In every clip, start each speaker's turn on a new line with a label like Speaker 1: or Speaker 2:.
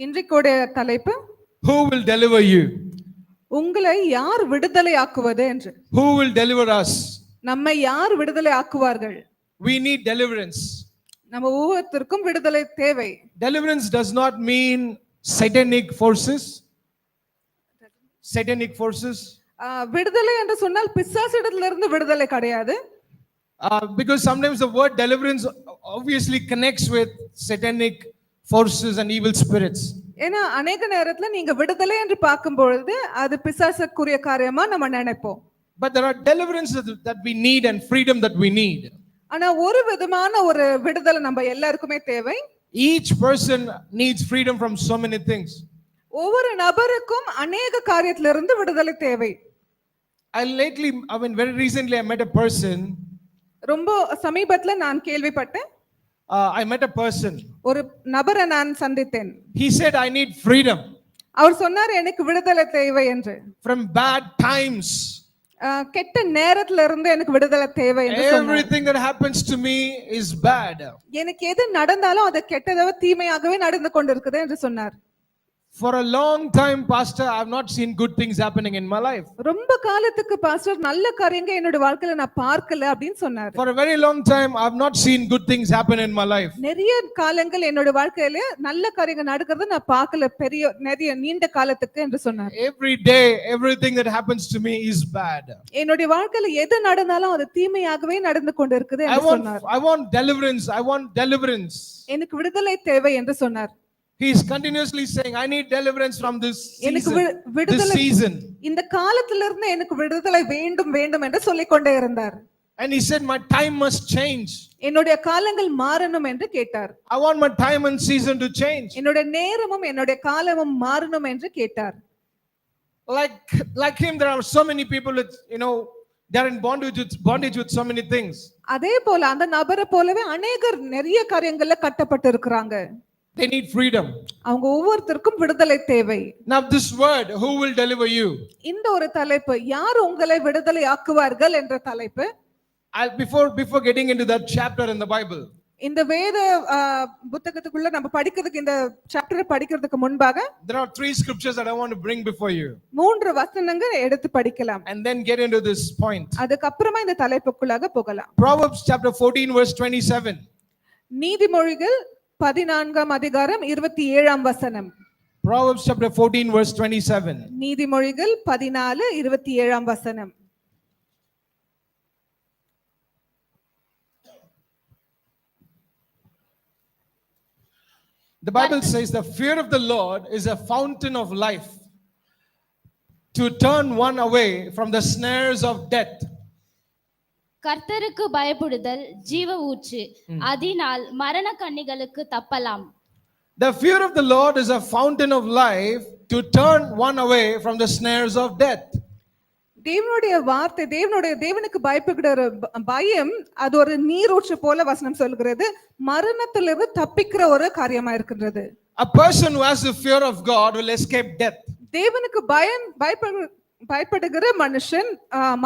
Speaker 1: இன்றைக்குடைய தலைப்பு
Speaker 2: Who will deliver you?
Speaker 1: உங்களை யார் விடுதலை ஆக்குவது என்று.
Speaker 2: Who will deliver us?
Speaker 1: நம்மை யார் விடுதலை ஆக்குவார்கள்?
Speaker 2: We need deliverance.
Speaker 1: நம்ம ஒவ்வொருத்தருக்கும் விடுதலை தேவை.
Speaker 2: Deliverance does not mean satanic forces. Satanic forces.
Speaker 1: விடுதலை என்று சொன்னால் பிசாசிடத்திலிருந்து விடுதலை கிடையாது.
Speaker 2: Because sometimes the word deliverance obviously connects with satanic forces and evil spirits.
Speaker 1: ஏன்னா அநேக நேரத்துல நீங்க விடுதலை என்று பார்க்கும் பொழுது அது பிசாசுக்குரிய காரியமா நம்ம நினைப்போம்.
Speaker 2: But there are deliverances that we need and freedom that we need.
Speaker 1: ஆனா ஒரு விதமான ஒரு விடுதலை நம்ம எல்லாருக்குமே தேவை.
Speaker 2: Each person needs freedom from so many things.
Speaker 1: ஒவ்வொரு நபருக்கும் அநேக காரியத்திலிருந்து விடுதலை தேவை.
Speaker 2: Very recently I met a person.
Speaker 1: ரொம்ப சமீபத்துல நான் கேள்விப்பட்டேன்.
Speaker 2: I met a person.
Speaker 1: ஒரு நபரை நான் சந்தித்தேன்.
Speaker 2: He said I need freedom.
Speaker 1: அவர் சொன்னார் எனக்கு விடுதலை தேவை என்று.
Speaker 2: From bad times.
Speaker 1: கெட்ட நேரத்துல இருந்து எனக்கு விடுதலை தேவை என்று சொன்னார்.
Speaker 2: Everything that happens to me is bad.
Speaker 1: எனக்கு எது நடந்தாலும் அது கெட்டதோ தீமையாகவே நடந்து கொண்டிருக்குது என்று சொன்னார்.
Speaker 2: For a long time, Pastor, I have not seen good things happening in my life.
Speaker 1: ரொம்ப காலத்துக்கு பாஸ்டர் நல்ல காரியங்கள் என்னோட வாழ்க்கையில நான் பார்க்கல அப்படினு சொன்னார்.
Speaker 2: For a very long time, I have not seen good things happen in my life.
Speaker 1: நிறைய காலங்கள் என்னோட வாழ்க்கையில நல்ல காரியங்கள் நடக்கிறத நான் பார்க்கல நிறைய நீண்ட காலத்துக்கு என்று சொன்னார்.
Speaker 2: Every day, everything that happens to me is bad.
Speaker 1: என்னோட வாழ்க்கையில எது நடந்தாலும் அது தீமையாகவே நடந்து கொண்டிருக்குது என்று சொன்னார்.
Speaker 2: I want deliverance. I want deliverance.
Speaker 1: எனக்கு விடுதலை தேவை என்று சொன்னார்.
Speaker 2: He is continuously saying I need deliverance from this season.
Speaker 1: இந்த காலத்துல இருந்து எனக்கு விடுதலை வேண்டும் வேண்டும் என்று சொல்லிக் கொண்டே இருந்தார்.
Speaker 2: And he said my time must change.
Speaker 1: என்னுடைய காலங்கள் மாறணும் என்று கேட்டார்.
Speaker 2: I want my time and season to change.
Speaker 1: என்னோட நேரமும் என்னோட காலமும் மாறணும் என்று கேட்டார்.
Speaker 2: Like him there are so many people with they are in bondage with so many things.
Speaker 1: அதே போல அந்த நபரை போலவே அநேகர் நிறைய காரியங்கள்ல கட்டப்பட்டு இருக்காங்க.
Speaker 2: They need freedom.
Speaker 1: அவங்க ஒவ்வொருத்தருக்கும் விடுதலை தேவை.
Speaker 2: Now this word, who will deliver you?
Speaker 1: இந்த ஒரு தலைப்பு யார் உங்களை விடுதலை ஆக்குவார்கள் என்ற தலைப்பு.
Speaker 2: Before getting into that chapter in the Bible.
Speaker 1: இந்த வேத புத்தகத்துக்குள்ள நம்ம படிக்கிறதுக்கு இந்த சாப்டரை படிக்கிறதுக்கு முன்பாக
Speaker 2: there are 3 scriptures that I want to bring before you.
Speaker 1: 3 வசனங்கள் எடுத்து படிக்கலாம்.
Speaker 2: And then get into this point.
Speaker 1: அதுக்கு அப்புறமா இந்த தலைப்புக்குள்ளாக போகலாம்.
Speaker 2: Proverbs chapter 14 verse 27.
Speaker 1: நீதிமொழிகள் 14ஆம் அதிகாரம் 27ஆம் வசனம்.
Speaker 2: Proverbs chapter 14 verse 27.
Speaker 1: நீதிமொழிகள் 14:27ஆம் வசனம்.
Speaker 2: The Bible says the fear of the Lord is a fountain of life to turn one away from the snares of death.
Speaker 3: கர்த்தருக்கு பயப்படுதல் ஜீவ ஊற்று, அதனால் மரண கண்ணிகளுக்கு தப்பலாம்.
Speaker 2: The fear of the Lord is a fountain of life to turn one away from the snares of death.
Speaker 1: தேவனுடைய வார்த்தை தேவனுக்கு பயப்படுகிற பயம் அது ஒரு நீரூற்று போல வசனம் சொல்கிறது. மரணத்திலிருந்து தப்பிக்கிற ஒரு காரியமா இருக்கிறது.
Speaker 2: A person who has the fear of God will escape death.
Speaker 1: தேவனுக்கு பயப்படுகிற மனுஷன்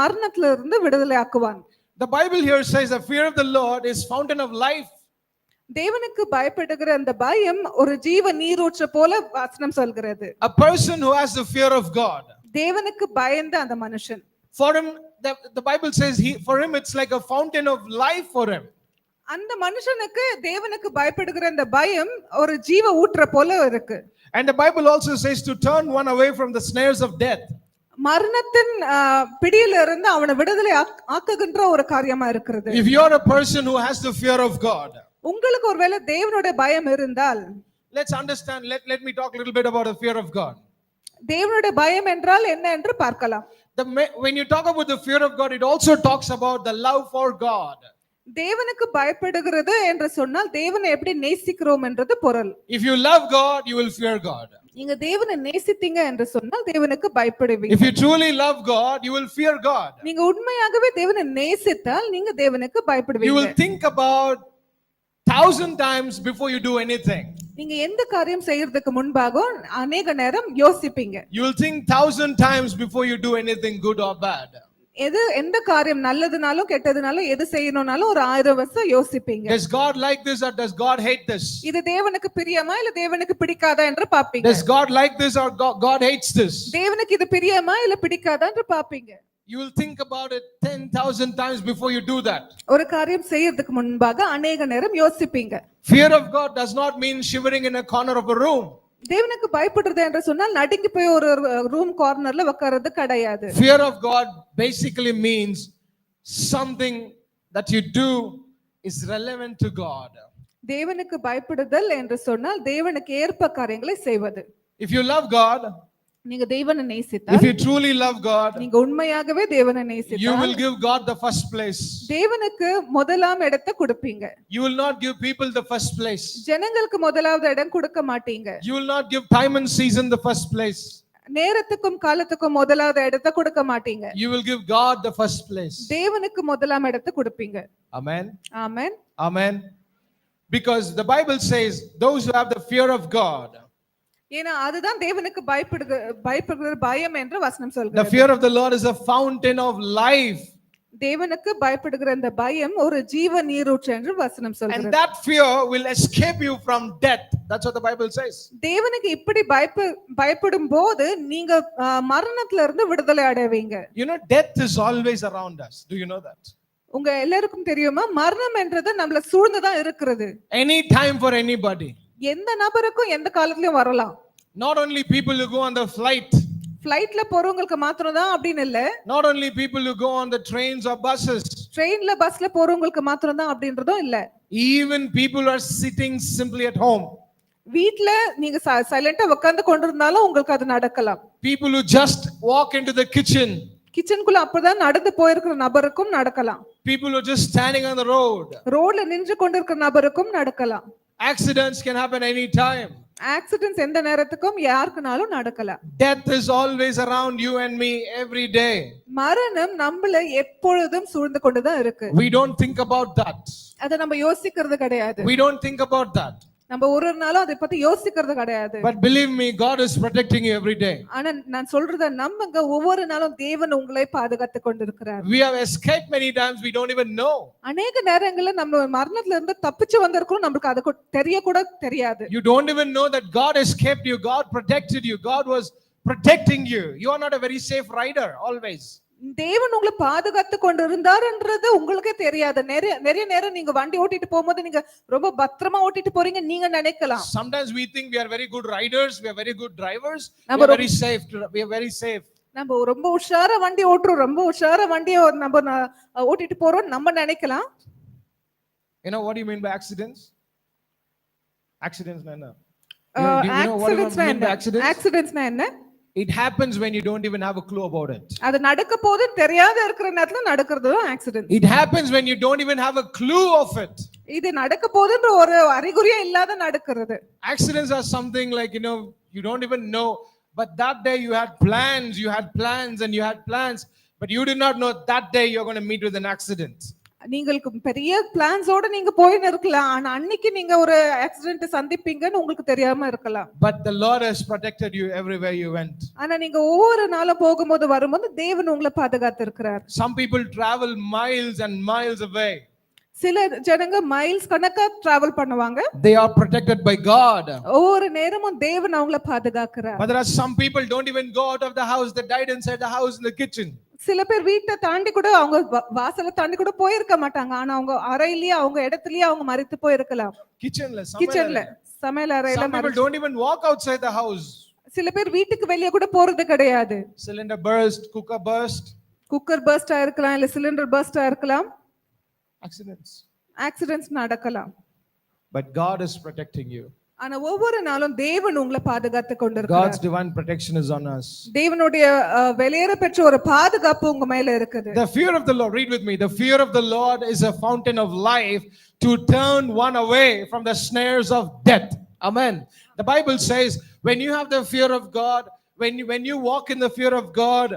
Speaker 1: மரணத்திலிருந்து விடுதலை ஆக்குவான்.
Speaker 2: The Bible here says the fear of the Lord is fountain of life.
Speaker 1: தேவனுக்கு பயப்படுகிற அந்த பயம் ஒரு ஜீவ நீரூற்று போல வசனம் சொல்கிறது.
Speaker 2: A person who has the fear of God.
Speaker 1: தேவனுக்கு பயந்த அந்த மனுஷன்.
Speaker 2: For him the Bible says for him it's like a fountain of life for him.
Speaker 1: அந்த மனுஷனுக்கு தேவனுக்கு பயப்படுகிற அந்த பயம் ஒரு ஜீவ ஊற்று போல இருக்கு.
Speaker 2: And the Bible also says to turn one away from the snares of death.
Speaker 1: மரணத்தின் பிடியிலிருந்து அவனை விடுதலை ஆக்குகின்ற ஒரு காரியமா இருக்கிறது.
Speaker 2: If you are a person who has the fear of God.
Speaker 1: உங்களுக்கு ஒருவேளை தேவனுடைய பயம் இருந்தால்
Speaker 2: let's understand let me talk a little bit about the fear of God.
Speaker 1: தேவனுடைய பயம் என்றால் என்ன என்று பார்க்கலாம்.
Speaker 2: When you talk about the fear of God, it also talks about the love for God.
Speaker 1: தேவனுக்கு பயப்படுகிறது என்று சொன்னால் தேவனை எப்படி நேசிக்கிறோம் என்றது பொருள்.
Speaker 2: If you love God, you will fear God.
Speaker 1: நீங்க தேவனை நேசித்தீங்க என்று சொன்னால் தேவனுக்கு பயப்படுவீங்க.
Speaker 2: If you truly love God, you will fear God.
Speaker 1: நீங்க உண்மையாகவே தேவனை நேசித்தால் நீங்க தேவனுக்கு பயப்படுவீங்க.
Speaker 2: You will think about 1000 times before you do anything.
Speaker 1: நீங்க எந்த காரியம் செய்யறதுக்கு முன்பாக அநேக நேரம் யோசிப்பீங்க.
Speaker 2: You will think 1000 times before you do anything good or bad.
Speaker 1: எந்த காரியம் நல்லதுனாலும் கெட்டதுனாலும் எது செய்யணும்னாலும் ஒரு 1000 வருஷம் யோசிப்பீங்க.
Speaker 2: Does God like this or does God hate this?
Speaker 1: இது தேவனுக்கு பிரியமா இல்ல தேவனுக்கு பிடிக்காதா என்று பாப்பீங்க.
Speaker 2: Does God like this or God hates this?
Speaker 1: தேவனுக்கு இது பிரியமா இல்ல பிடிக்காதா என்று பாப்பீங்க.
Speaker 2: You will think about it 10,000 times before you do that.
Speaker 1: ஒரு காரியம் செய்யறதுக்கு முன்பாக அநேக நேரம் யோசிப்பீங்க.
Speaker 2: Fear of God does not mean shivering in a corner of a room.
Speaker 1: தேவனுக்கு பயப்படுறது என்று சொன்னால் நடுங்கி போய் ஒரு ரூம் கார்னர்ல உட்கார்றது கிடையாது.
Speaker 2: Fear of God basically means something that you do is relevant to God.
Speaker 1: தேவனுக்கு பயப்படுதல் என்று சொன்னால் தேவனுக்கு ஏற்ப காரியங்களை செய்வது.
Speaker 2: If you love God,
Speaker 1: நீங்க தேவனை
Speaker 2: if
Speaker 1: நேசித்தால்,
Speaker 2: you truly love God,
Speaker 1: நீங்க உண்மையாகவே தேவனை
Speaker 2: you
Speaker 1: நேசித்தால்
Speaker 2: will give God the first place.
Speaker 1: தேவனுக்கு முதலாம் இடத்தை கொடுப்பீங்க.
Speaker 2: You will not give people the first place.
Speaker 1: ஜனங்களுக்கு முதலாவது இடம் கொடுக்க மாட்டீங்க.
Speaker 2: You will not give time and season the first place.
Speaker 1: நேரத்துக்கும் காலத்துக்கும் முதலாவது இடத்தை கொடுக்க மாட்டீங்க.
Speaker 2: You will give God the first place.
Speaker 1: தேவனுக்கு முதலாம் இடத்தை கொடுப்பீங்க.
Speaker 2: Amen.
Speaker 1: Amen.
Speaker 2: Amen. Because the Bible says those who have the fear of God,
Speaker 1: ஏன்னா அதுதான் தேவனுக்கு பயப்படுகிற பயம் என்று வசனம்
Speaker 2: the
Speaker 1: சொல்கிறது.
Speaker 2: fear of the Lord is a fountain of life.
Speaker 1: தேவனுக்கு பயப்படுகிற இந்த பயம் ஒரு ஜீவ நீரூற்று என்று வசனம்
Speaker 2: And
Speaker 1: சொல்கிறது.
Speaker 2: that fear will escape you from death. That's what the Bible says.
Speaker 1: தேவனுக்கு இப்படி பயப்படும் போது நீங்க மரணத்துல இருந்து விடுதலை அடைவீங்க.
Speaker 2: You know, death is always around us. Do you know that?
Speaker 1: உங்க எல்லாருக்கும் தெரியுமா மரணம் என்றது நம்மள சூழ்ந்துதான் இருக்கிறது.
Speaker 2: Any time for anybody.
Speaker 1: எந்த நபருக்கும் எந்த காலத்திலயும் வரலாம்.
Speaker 2: Not only people who go on the flight.
Speaker 1: ஃளைட்ல போறவங்களுக்கு மாத்திரம் தான் அப்படின்னு இல்ல.
Speaker 2: Not only people who go on the trains or buses.
Speaker 1: ட்ரெயின்ல பஸ்ல போறவங்களுக்கு மாத்திரம் தான் அப்படின்றதும் இல்ல.
Speaker 2: Even people who are sitting simply at home.
Speaker 1: வீட்ல நீங்க சைலண்டா உட்கார்ந்து கொண்டிருந்தாலும் உங்களுக்கு அது நடக்கலாம்.
Speaker 2: People who just walk into the kitchen.
Speaker 1: கிச்சனுக்குள்ள அப்பதான் நடந்து போயிருக்கிற நபருக்கும் நடக்கலாம்.
Speaker 2: People who are just standing on the road.
Speaker 1: ரோட்ல நின்று கொண்டிருக்கிற நபருக்கும் நடக்கலாம்.
Speaker 2: Accidents can happen any time.
Speaker 1: Accidents எந்த நேரத்துக்கும் யாருக்குனாலும் நடக்கலாம்.
Speaker 2: Death is always around you and me every day.
Speaker 1: மரணம் நம்மள எப்பொழுதும் சூழ்ந்து கொண்டுதான் இருக்கு.
Speaker 2: We don't think about that.
Speaker 1: அத நம்ம யோசிக்கிறது கிடையாது.
Speaker 2: We don't think about that.
Speaker 1: நம்ம ஒரு நாளும் அதை பத்தி யோசிக்கிறது கிடையாது.
Speaker 2: But believe me, God is protecting you every day.
Speaker 1: ஆனா நான் சொல்றத நம்புங்க, ஒவ்வொரு நாளும் தேவன் உங்களை பாதுகாத்து கொண்டிருக்கிறார்.
Speaker 2: We have escaped many times, we don't even know.
Speaker 1: அநேக நேரங்கள்ல நம்ம மரணத்துல இருந்து தப்பிச்சு வந்திருக்கோம், நமக்கு அது தெரிய கூட தெரியாது.
Speaker 2: You don't even know that God escaped you, God protected you, God was protecting you. You are not a very safe rider always.
Speaker 1: தேவன் உங்களை பாதுகாத்து கொண்டு இருந்தாருன்றது உங்களுக்கே தெரியாது. நிறைய நேரம் நீங்க வண்டி ஓட்டிட்டு போகும்போது நீங்க ரொம்ப பத்திரமா ஓட்டிட்டு போறீங்க நீங்க நினைக்கலாம்.
Speaker 2: Sometimes we think we are very good riders, we are very good drivers, we are very safe, we are very safe.
Speaker 1: நம்ம ரொம்ப உஷாரா வண்டி ஓட்டுறோம், ரொம்ப உஷாரா வண்டியை நம்ம ஓட்டிட்டு போறோம் நம்ம நினைக்கலாம்.
Speaker 2: You know what do you mean by accidents? Accidents na enna?
Speaker 1: Accidents na enna?
Speaker 2: It happens when you don't even have a clue about it.
Speaker 1: அது நடக்க போது தெரியாத இருக்கிற நேரத்துல நடக்கிறது தான் accident.
Speaker 2: It happens when you don't even have a clue of it.
Speaker 1: இது நடக்க போதுன்ற ஒரு அறிகுறியே இல்லாத நடக்கிறது.
Speaker 2: Accidents are something like, you don't even know, but that day you had plans and you had plans, but you did not know that day you're going to meet with an accident.
Speaker 1: நீங்களுக்கு பெரிய பிளான்ஸோட நீங்க போயின்னு இருக்கலாம், ஆனா அன்னைக்கு நீங்க ஒரு accident சந்திப்பீங்கன்னு உங்களுக்கு தெரியாம இருக்கலாம்.
Speaker 2: But the Lord has protected you everywhere you went.
Speaker 1: ஆனா நீங்க ஒவ்வொரு நாளும் போகும்போது வரும்போது தேவன் உங்களை பாதுகாத்து இருக்கிறார்.
Speaker 2: Some people travel miles and miles away.
Speaker 1: சில ஜனங்க மைல்ஸ் கணக்கா டிராவல் பண்ணுவாங்க.
Speaker 2: They are protected by God.
Speaker 1: ஒவ்வொரு நேரமும் தேவன் அவங்களை பாதுகாக்கிறார்.
Speaker 2: But there are some people don't even go out of the house, they died inside the house in the kitchen.
Speaker 1: சில பேர் வீட்டை தாண்டி கூட அவங்க வாசலை தாண்டி கூட போயிருக்க மாட்டாங்க, ஆனா அவங்க அறையிலேயே அவங்க இடத்துலயே அவங்க மரித்து போயிருக்கலாம்.
Speaker 2: கிச்சன்ல
Speaker 1: சமையல் அறையில.
Speaker 2: Some people don't even walk outside the house.
Speaker 1: சில பேர் வீட்டுக்கு வெளியே கூட போறது கிடையாது.
Speaker 2: Cylinder burst, cooker burst.
Speaker 1: Cooker burst ஆயிருக்கலாம், இல்ல சிலிண்டர் பர்ஸ்ட் ஆயிருக்கலாம். ஆக்சிடென்ட்ஸ் நடக்கலாம்.
Speaker 2: But God is protecting you.
Speaker 1: ஆனா ஒவ்வொரு நாளும் தேவன் உங்களை பாதுகாத்து கொண்டிருக்கிறார்.
Speaker 2: God's divine protection is on us.
Speaker 1: தேவனுடைய வெளியேற பெற்ற ஒரு பாதுகாப்பு உங்க மேல இருக்குது.
Speaker 2: The fear of the Lord, read with me. The fear of the Lord is a fountain of life to turn one away from the snares of death. Amen. The Bible says when you have the fear of God, when you walk in the fear of God,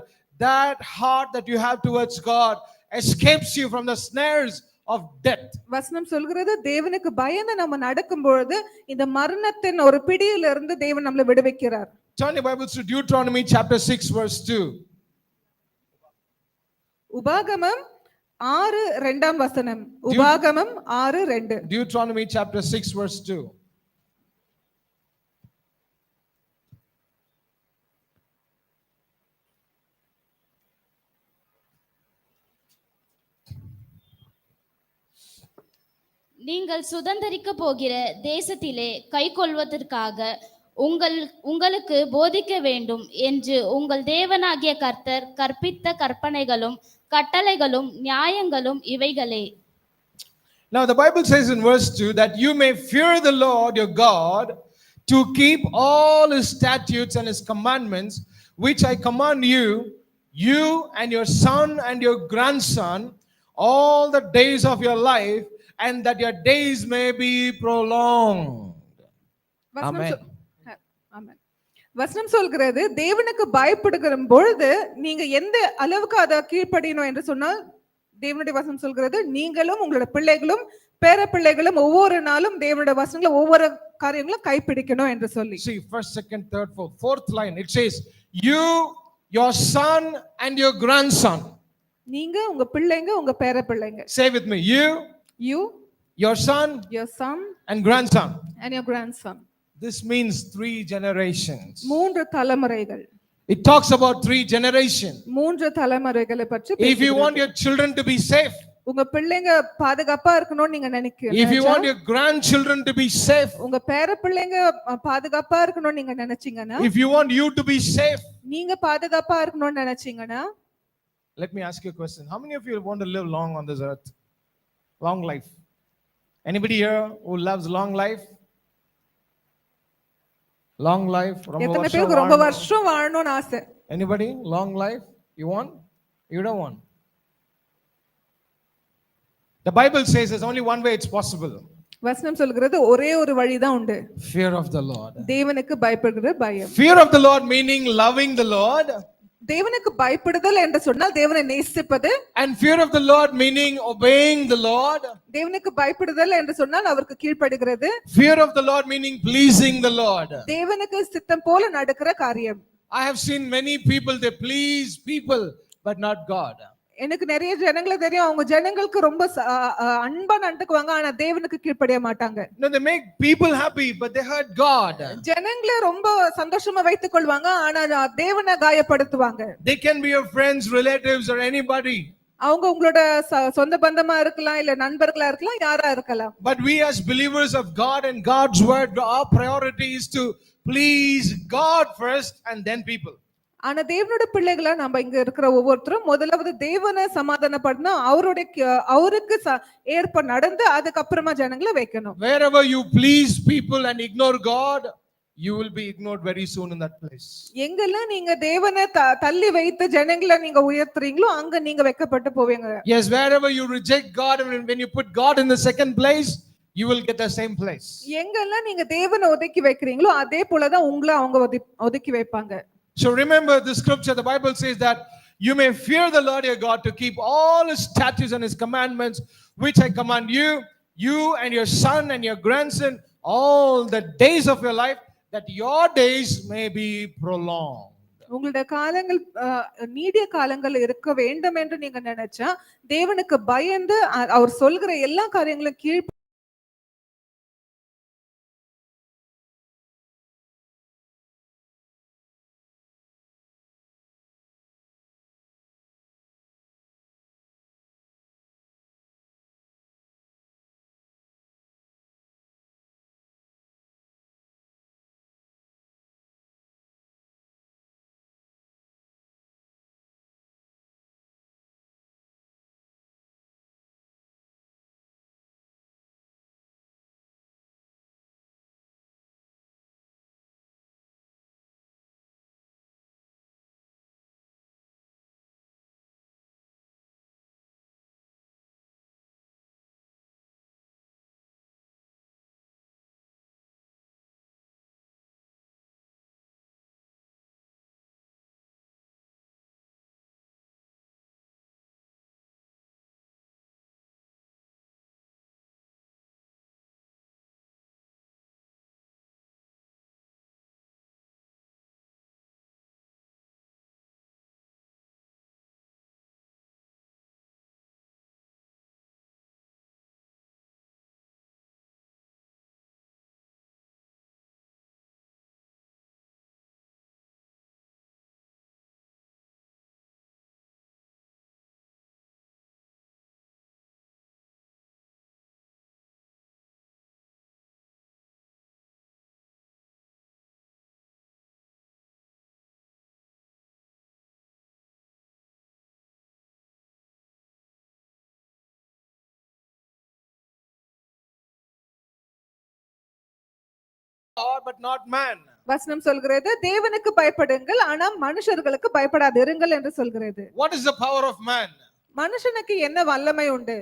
Speaker 2: that heart that you have towards God escapes you from the snares of death.
Speaker 1: வசனம் சொல்கிறது தேவனுக்கு பயந்து நம்ம நடக்கும் பொழுது இந்த மரணத்தின் ஒரு பிடியில இருந்து தேவன் நம்மை விடுவிக்கிறார்.
Speaker 2: Turn your Bibles to Deuteronomy chapter 6 verse 2.
Speaker 1: உபாகமம் 6:2 உபாகமம் 6:2.
Speaker 2: Deuteronomy chapter 6 verse 2.
Speaker 3: நீங்கள் சுதந்தரிக்க போகிற தேசத்திலே கைக்கொள்வதற்காக உங்களுக்கு போதிக்க வேண்டும் என்று உங்கள் தேவனாகிய கர்த்தர் கற்பித்த கற்பனைகளும் கட்டளைகளும் நியாயங்களும் இவைகளே.
Speaker 2: Now the Bible says in verse 2 that you may fear the Lord your God to keep all his statutes and his commandments which I command you, you and your son and your grandson, all the days of your life, and that your days may be prolonged.
Speaker 1: வசனம்
Speaker 2: Amen.
Speaker 1: ஆமென். வசனம் சொல்கிறது, தேவனுக்கு பயப்படுகிற பொழுது நீங்க எந்த அளவுக்கு அதை கீழ்ப்படியணும் என்று சொன்னால், தேவனுடைய வசனம் சொல்கிறது, நீங்களும் உங்களோட பிள்ளைகளும் பேர பிள்ளைகளும் ஒவ்வொரு நாளும் தேவனுடைய வசனங்களை ஒவ்வொரு காரியங்களும் கைப்பிடிக்கணும் என்று சொல்லி.
Speaker 2: See, first, second, third, fourth line, it says, you, your son and your grandson.
Speaker 1: நீங்க, உங்க பிள்ளைங்க, உங்க பேர பிள்ளைங்க.
Speaker 2: Say with me,
Speaker 1: You,
Speaker 2: your son
Speaker 1: your son
Speaker 2: and grandson.
Speaker 1: and your grandson.
Speaker 2: This means 3 generations.
Speaker 1: 3 தலைமுறைகள்.
Speaker 2: It talks about 3 generations.
Speaker 1: 3 தலைமுறைகளை பற்றி
Speaker 2: If you
Speaker 1: பேசுகிறது.
Speaker 2: want your children to be safe,
Speaker 1: உங்க பிள்ளைங்க பாதுகாப்பா இருக்கணும்னு நீங்க நினைக்கிறீங்க.
Speaker 2: if you want your grandchildren to be safe,
Speaker 1: உங்க பேர பிள்ளைங்க பாதுகாப்பா இருக்கணும்னு நீங்க நினைச்சீங்கன்னா,
Speaker 2: if you want you to be safe,
Speaker 1: நீங்க பாதுகாப்பா இருக்கணும்னு நினைச்சீங்கன்னா,
Speaker 2: let me ask you a question. How many of you want to live long on this earth? Long life. Anybody here who loves long life? Long life.
Speaker 1: எத்தனை பேருக்கு ரொம்ப வருஷம் வாழணும்னு ஆசை?
Speaker 2: Anybody? Long life? You want? You don't want? The Bible says there's only one way it's possible.
Speaker 1: வசனம் சொல்கிறது ஒரே ஒரு வழிதான் உண்டு.
Speaker 2: Fear of the Lord.
Speaker 1: தேவனுக்கு பயப்படுகிற பயம்.
Speaker 2: Fear of the Lord meaning loving the Lord.
Speaker 1: தேவனுக்கு பயப்படுதல் என்று சொன்னால் தேவனை நேசிப்பது.
Speaker 2: And fear of the Lord meaning obeying the Lord.
Speaker 1: தேவனுக்கு பயப்படுதல் என்று சொன்னால் அவருக்கு கீழ்ப்படுகிறது.
Speaker 2: Fear of the Lord meaning pleasing the Lord.
Speaker 1: தேவனுக்கு சித்தம் போல நடக்கிற காரியம்.
Speaker 2: I have seen many people, they please people but not God.
Speaker 1: எனக்கு நிறைய ஜனங்களை தெரியும், அவங்க ஜனங்களுக்கு ரொம்ப அன்பா நடந்துக்குவாங்க, ஆனா தேவனுக்கு கீழ்ப்படிய மாட்டாங்க.
Speaker 2: No, they make people happy but they hurt God.
Speaker 1: ஜனங்களை ரொம்ப சந்தோஷமா வைத்துக் கொள்வாங்க, ஆனா தேவனை காயப்படுத்துவாங்க.
Speaker 2: They can be your friends, relatives or anybody.
Speaker 1: அவங்க உங்களோட சொந்த பந்தமா இருக்கலாம், இல்ல நண்பர்களா இருக்கலாம், யாரா இருக்கலாம்.
Speaker 2: But we as believers of God and God's word, our priority is to please God first and then people.
Speaker 1: ஆனா தேவனுடைய பிள்ளைகளா நம்ம இங்க இருக்கிற ஒவ்வொருத்தரும் முதலாவது தேவனை சமாதானப்படுத்தணும், அவருக்கு ஏற்ப நடந்து அதுக்கப்புறமா ஜனங்களை வைக்கணும்.
Speaker 2: Wherever you please people and ignore God, you will be ignored very soon in that place.
Speaker 1: எங்கெல்லாம் நீங்க தேவனை தள்ளி வைத்து ஜனங்களை நீங்க உயர்த்துறீங்களோ அங்க நீங்க வைக்கப்பட்டு போவீங்க.
Speaker 2: Yes, wherever you reject God and when you put God in the second place, you will get the same place.
Speaker 1: எங்கெல்லாம் நீங்க தேவனை ஒதுக்கி வைக்கிறீங்களோ அதே போலதான் உங்களை அவங்க ஒதுக்கி வைப்பாங்க.
Speaker 2: So remember the scripture, the Bible says that you may fear the Lord your God to keep all his statutes and his commandments which I command you, you and your son and your grandson, all the days of your life, that your days may be prolonged.
Speaker 1: உங்களுடைய காலங்கள் நீடிய காலங்கள் இருக்க வேண்டும் என்று நீங்க நினைச்சா தேவனுக்கு பயந்து அவர் சொல்கிற எல்லா காரியங்களும் கீழ்
Speaker 2: God, but not man.
Speaker 1: வசனம் சொல்கிறது தேவனுக்கு பயப்படுங்கள் ஆனா மனுஷர்களுக்கு பயப்படாதிருங்கள் என்று சொல்கிறது.
Speaker 2: What is the power of man?
Speaker 1: மனுஷனுக்கு என்ன வல்லமை உண்டு?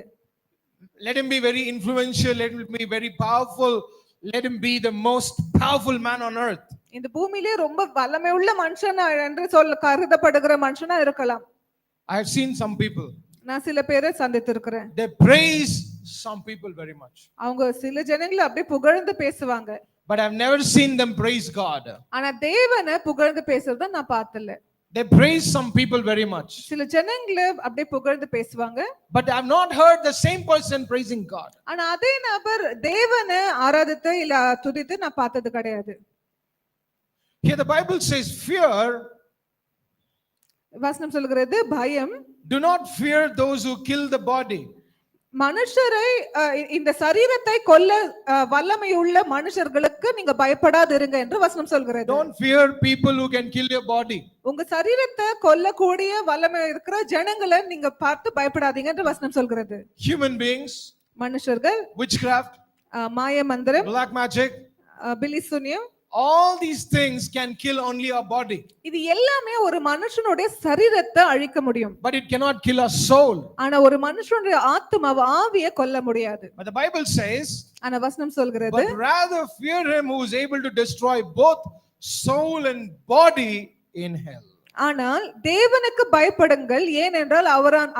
Speaker 2: Let him be very influential, let him be very powerful, let him be the most powerful man on earth.
Speaker 1: இந்த பூமியிலே ரொம்ப வல்லமை உள்ள மனுஷன் என்று கருதப்படுகிற மனுஷனா இருக்கலாம்.
Speaker 2: I have seen some people,
Speaker 1: நான் சில பேரை சந்தித்திருக்கிறேன்.
Speaker 2: they praise some people very much,
Speaker 1: அவங்க சில ஜனங்களை அப்படியே புகழ்ந்து பேசுவாங்க.
Speaker 2: but I've never seen them praise God.
Speaker 1: ஆனா தேவனை புகழ்ந்து பேசுறத நான் பார்த்தல.
Speaker 2: They praise some people very much,
Speaker 1: சில ஜனங்களை அப்படியே புகழ்ந்து பேசுவாங்க.
Speaker 2: but I've not heard the same person praising God.
Speaker 1: ஆனா அதே நபர் தேவனை ஆராதித்து இல்ல துதித்து நான் பார்த்தது கிடையாது.
Speaker 2: Here the Bible says, fear,
Speaker 1: வசனம் சொல்கிறது பயம்.
Speaker 2: do not fear those who kill the body.
Speaker 1: மனுஷரை இந்த சரீரத்தை கொல்ல வல்லமை உள்ள மனுஷர்களுக்கு நீங்க பயப்படாதிருங்க என்று வசனம் சொல்கிறது.
Speaker 2: Don't fear people who can kill your body.
Speaker 1: உங்க சரீரத்தை கொல்லக்கூடிய வல்லமை இருக்கிற ஜனங்களை நீங்க பார்த்து பயப்படாதீங்க என்று வசனம் சொல்கிறது.
Speaker 2: Human beings,
Speaker 1: மனுஷர்கள்,
Speaker 2: witchcraft,
Speaker 1: மாய மந்திரம்,
Speaker 2: black magic,
Speaker 1: பிலிசூனியம்,
Speaker 2: all these things can kill only our body,
Speaker 1: இது எல்லாமே ஒரு மனுஷனுடைய சரீரத்தை அழிக்க முடியும்.
Speaker 2: but it cannot kill our soul.
Speaker 1: ஆனா ஒரு மனுஷனுடைய ஆத்மாவை ஆவியை கொல்ல முடியாது.
Speaker 2: But the Bible says,
Speaker 1: ஆனா வசனம் சொல்கிறது
Speaker 2: but rather fear him who is able to destroy both soul and body in hell.
Speaker 1: ஆனால் தேவனுக்கு பயப்படுங்கள் ஏனென்றால்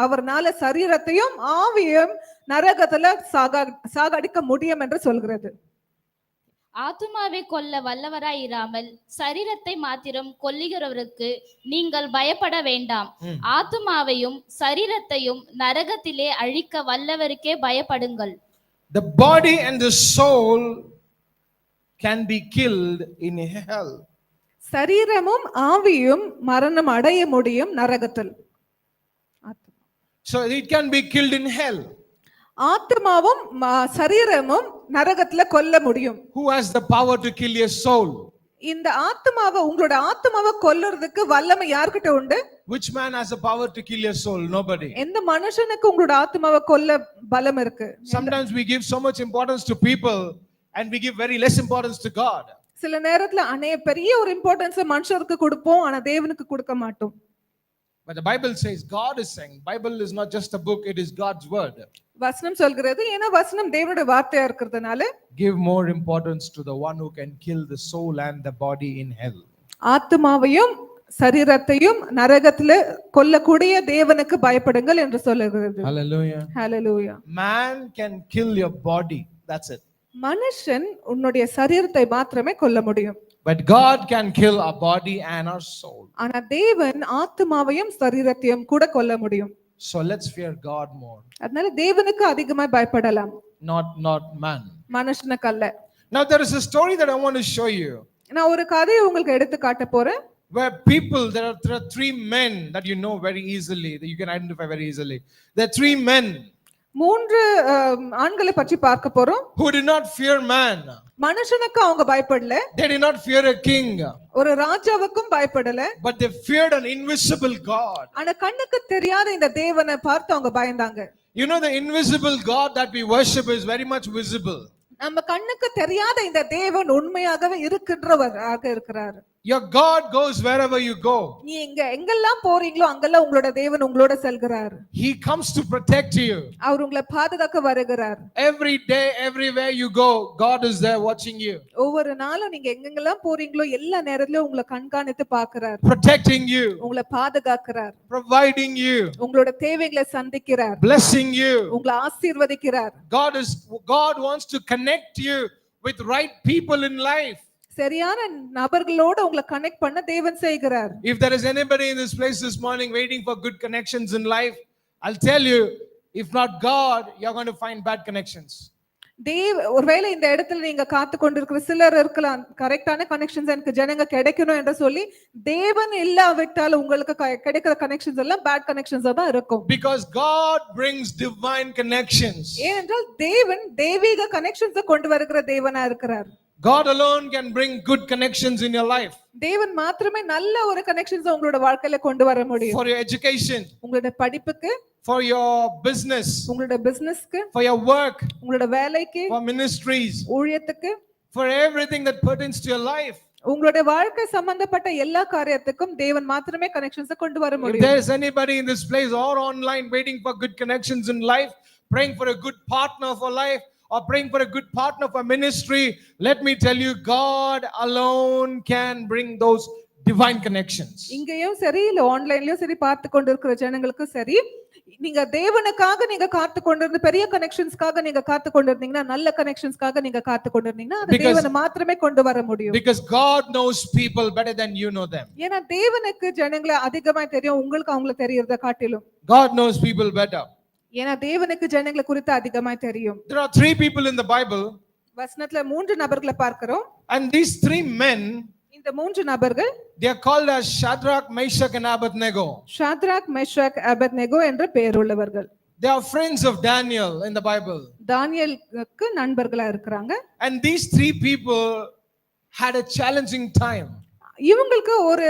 Speaker 1: அவர்னால சரீரத்தையும் ஆவியையும் நரகத்துல சாகடிக்க முடியும் என்று சொல்கிறது.
Speaker 3: ஆத்துமாவை கொல்ல வல்லவராய் இராமல் சரீரத்தை மாத்திரம் கொல்லுகிறவருக்கு நீங்கள் பயப்பட வேண்டாம். ஆத்துமாவையும் சரீரத்தையும் நரகத்திலே அழிக்க வல்லவருக்கே பயப்படுங்கள்.
Speaker 2: The body and the soul can be killed in hell.
Speaker 1: சரீரமும் ஆவியும் மரணம் அடைய முடியும் நரகத்தில்.
Speaker 2: So it can be killed in hell.
Speaker 1: ஆத்மாவும் சரீரமும் நரகத்துல கொல்ல முடியும்.
Speaker 2: Who has the power to kill your soul?
Speaker 1: இந்த ஆத்மாவை உங்களோட ஆத்மாவை கொல்றதுக்கு வல்லமை யார்கிட்ட உண்டு?
Speaker 2: Which man has the power to kill your soul? Nobody.
Speaker 1: எந்த மனுஷனுக்கு உங்களோட ஆத்மாவை கொல்ல பலம் இருக்கு?
Speaker 2: Sometimes we give so much importance to people and we give very less importance to God.
Speaker 1: சில நேரத்துல பெரிய ஒரு இம்பார்ட்டன்ஸ் மனுஷருக்கு கொடுப்போம் ஆனா தேவனுக்கு கொடுக்க மாட்டோம்.
Speaker 2: But the Bible says, God is saying, Bible is not just a book, it is God's word.
Speaker 1: வசனம் சொல்கிறது ஏன்னா வசனம் தேவனுடைய வார்த்தையா இருக்கிறதுனால
Speaker 2: Give more importance to the one who can kill the soul and the body in hell.
Speaker 1: ஆத்மாவையும் சரீரத்தையும் நரகத்துல கொல்லக்கூடிய தேவனுக்கு பயப்படுங்கள் என்று சொல்லுகிறது.
Speaker 2: Hallelujah.
Speaker 1: Hallelujah.
Speaker 2: Man can kill your body, that's it.
Speaker 1: மனுஷன் உன்னுடைய சரீரத்தை மாத்திரமே கொல்ல முடியும்.
Speaker 2: But God can kill our body and our soul.
Speaker 1: ஆனா தேவன் ஆத்மாவையும் சரீரத்தையும் கூட கொல்ல முடியும்.
Speaker 2: So let's fear God more.
Speaker 1: அதனால தேவனுக்கு அதிகமாய் பயப்படலாம்.
Speaker 2: Not man.
Speaker 1: மனுஷனுக்கு அல்ல.
Speaker 2: Now there is a story that I want to show you.
Speaker 1: நான் ஒரு கதையை உங்களுக்கு எடுத்து காட்ட போறேன்.
Speaker 2: Where people, there are three men that you know very easily, that you can identify very easily. There are three men.
Speaker 1: மூன்று ஆண்களை பற்றி பார்க்க போறோம்.
Speaker 2: Who did not fear man.
Speaker 1: மனுஷனுக்கு அவங்க பயப்படல.
Speaker 2: They did not fear a king.
Speaker 1: ஒரு ராஜாவுக்கும் பயப்படல.
Speaker 2: But they feared an invisible God.
Speaker 1: ஆனா கண்ணுக்கு தெரியாத இந்த தேவனை பார்த்து அவங்க பயந்தாங்க.
Speaker 2: You know, the invisible God that we worship is very much visible.
Speaker 1: நம்ம கண்ணுக்கு தெரியாத இந்த தேவன் உண்மையாகவே இருக்கின்றவராக இருக்கிறார்.
Speaker 2: Your God goes wherever you go.
Speaker 1: நீ எங்கெல்லாம் போறீங்களோ அங்கெல்லாம் உங்களோட தேவன் உங்களோட செல்கிறார்.
Speaker 2: He comes to protect you.
Speaker 1: அவர் உங்களை பாதுகாக்க வருகிறார்.
Speaker 2: Every day, everywhere you go, God is there watching you.
Speaker 1: ஒவ்வொரு நாளும் நீங்க எங்கெல்லாம் போறீங்களோ எல்லா நேரத்திலயும் உங்களை கண்காணித்து பார்க்கிறார்.
Speaker 2: Protecting you.
Speaker 1: உங்களை பாதுகாக்கிறார்.
Speaker 2: Providing you.
Speaker 1: உங்களோட தேவைகளை சந்திக்கிறார்.
Speaker 2: Blessing you.
Speaker 1: உங்களை ஆசீர்வதிக்கிறார்.
Speaker 2: God wants to connect you with right people in life.
Speaker 1: சரியான நபர்களோட உங்களை கனெக்ட் பண்ண தேவன் செய்கிறார்.
Speaker 2: If there is anybody in this place this morning waiting for good connections in life, I'll tell you, if not God, you're going to find bad connections.
Speaker 1: ஒருவேளை இந்த இடத்துல நீங்க காத்து கொண்டிருக்கிற சிலர் இருக்கலாம், கரெக்டான கனெக்ஷன்ஸ் எனக்கு ஜனங்க கிடைக்கணும் என்று சொல்லி தேவன் இல்லாவிட்டால் உங்களுக்கு கிடைக்கிற கனெக்ஷன்ஸ் எல்லாம் பேட் கனெக்ஷன்ஸா தான் இருக்கும்.
Speaker 2: Because God brings divine connections.
Speaker 1: ஏனென்றால் தேவன் தெய்வீக கனெக்ஷன்ஸ் கொண்டு வருகிற தேவனா இருக்கிறார்.
Speaker 2: God alone can bring good connections in your life.
Speaker 1: தேவன் மாத்திரமே நல்ல ஒரு கனெக்ஷன்ஸ் உங்களோட வாழ்க்கையில கொண்டு வர முடியும்.
Speaker 2: For your education,
Speaker 1: உங்களோட படிப்புக்கு,
Speaker 2: for your business,
Speaker 1: உங்களோட பிசினஸ்க்கு,
Speaker 2: for your work,
Speaker 1: உங்களோட வேலைக்கு,
Speaker 2: for ministries,
Speaker 1: ஊழியத்துக்கு,
Speaker 2: for everything that pertains to your life.
Speaker 1: உங்களுடைய வாழ்க்கை சம்பந்தப்பட்ட எல்லா காரியத்துக்கும் தேவன் மாத்திரமே கனெக்ஷன்ஸ் கொண்டு வர
Speaker 2: If
Speaker 1: முடியும்.
Speaker 2: there is anybody in this place or online waiting for good connections in life, praying for a good partner for life, or praying for a good partner for ministry, let me tell you, God alone can bring those divine connections.
Speaker 1: இங்கேயும் சரி இல்ல ஆன்லைன்லயும் சரி பார்த்து கொண்டிருக்கிற ஜனங்களுக்கும் சரி, நீங்க தேவனுக்காக நீங்க காத்து கொண்டிருந்த பெரிய கனெக்ஷன்ஸ்க்காக நீங்க காத்து கொண்டிருந்தீங்கன்னா, நல்ல கனெக்ஷன்ஸ்க்காக நீங்க காத்து கொண்டிருந்தீங்கன்னா, அது
Speaker 2: Because-
Speaker 1: தேவன் மாத்திரமே கொண்டு வர முடியும்.
Speaker 2: Because God knows people better than you know them.
Speaker 1: ஏன்னா தேவனுக்கு ஜனங்களை அதிகமா தெரியும், உங்களுக்கு அவங்கள தெரியறத காட்டிலும்.
Speaker 2: God knows people better.
Speaker 1: ஏன்னா தேவனுக்கு ஜனங்களை குறித்து அதிகமா தெரியும்.
Speaker 2: There are 3 people in the Bible,
Speaker 1: வசனத்துல 3 நபர்களை பார்க்கிறோம்.
Speaker 2: and these 3 men,
Speaker 1: இந்த 3 நபர்கள்
Speaker 2: they are called as Shadrach, Meshach and Abednego.
Speaker 1: Shadrach, மெஷாக், Abednego என்ற பெயருள்ளவர்கள்.
Speaker 2: They are friends of Daniel in the Bible.
Speaker 1: தானியேலுக்கு நண்பர்களா இருக்கிறாங்க.
Speaker 2: And these 3 people had a challenging time.
Speaker 1: இவங்களுக்கு ஒரு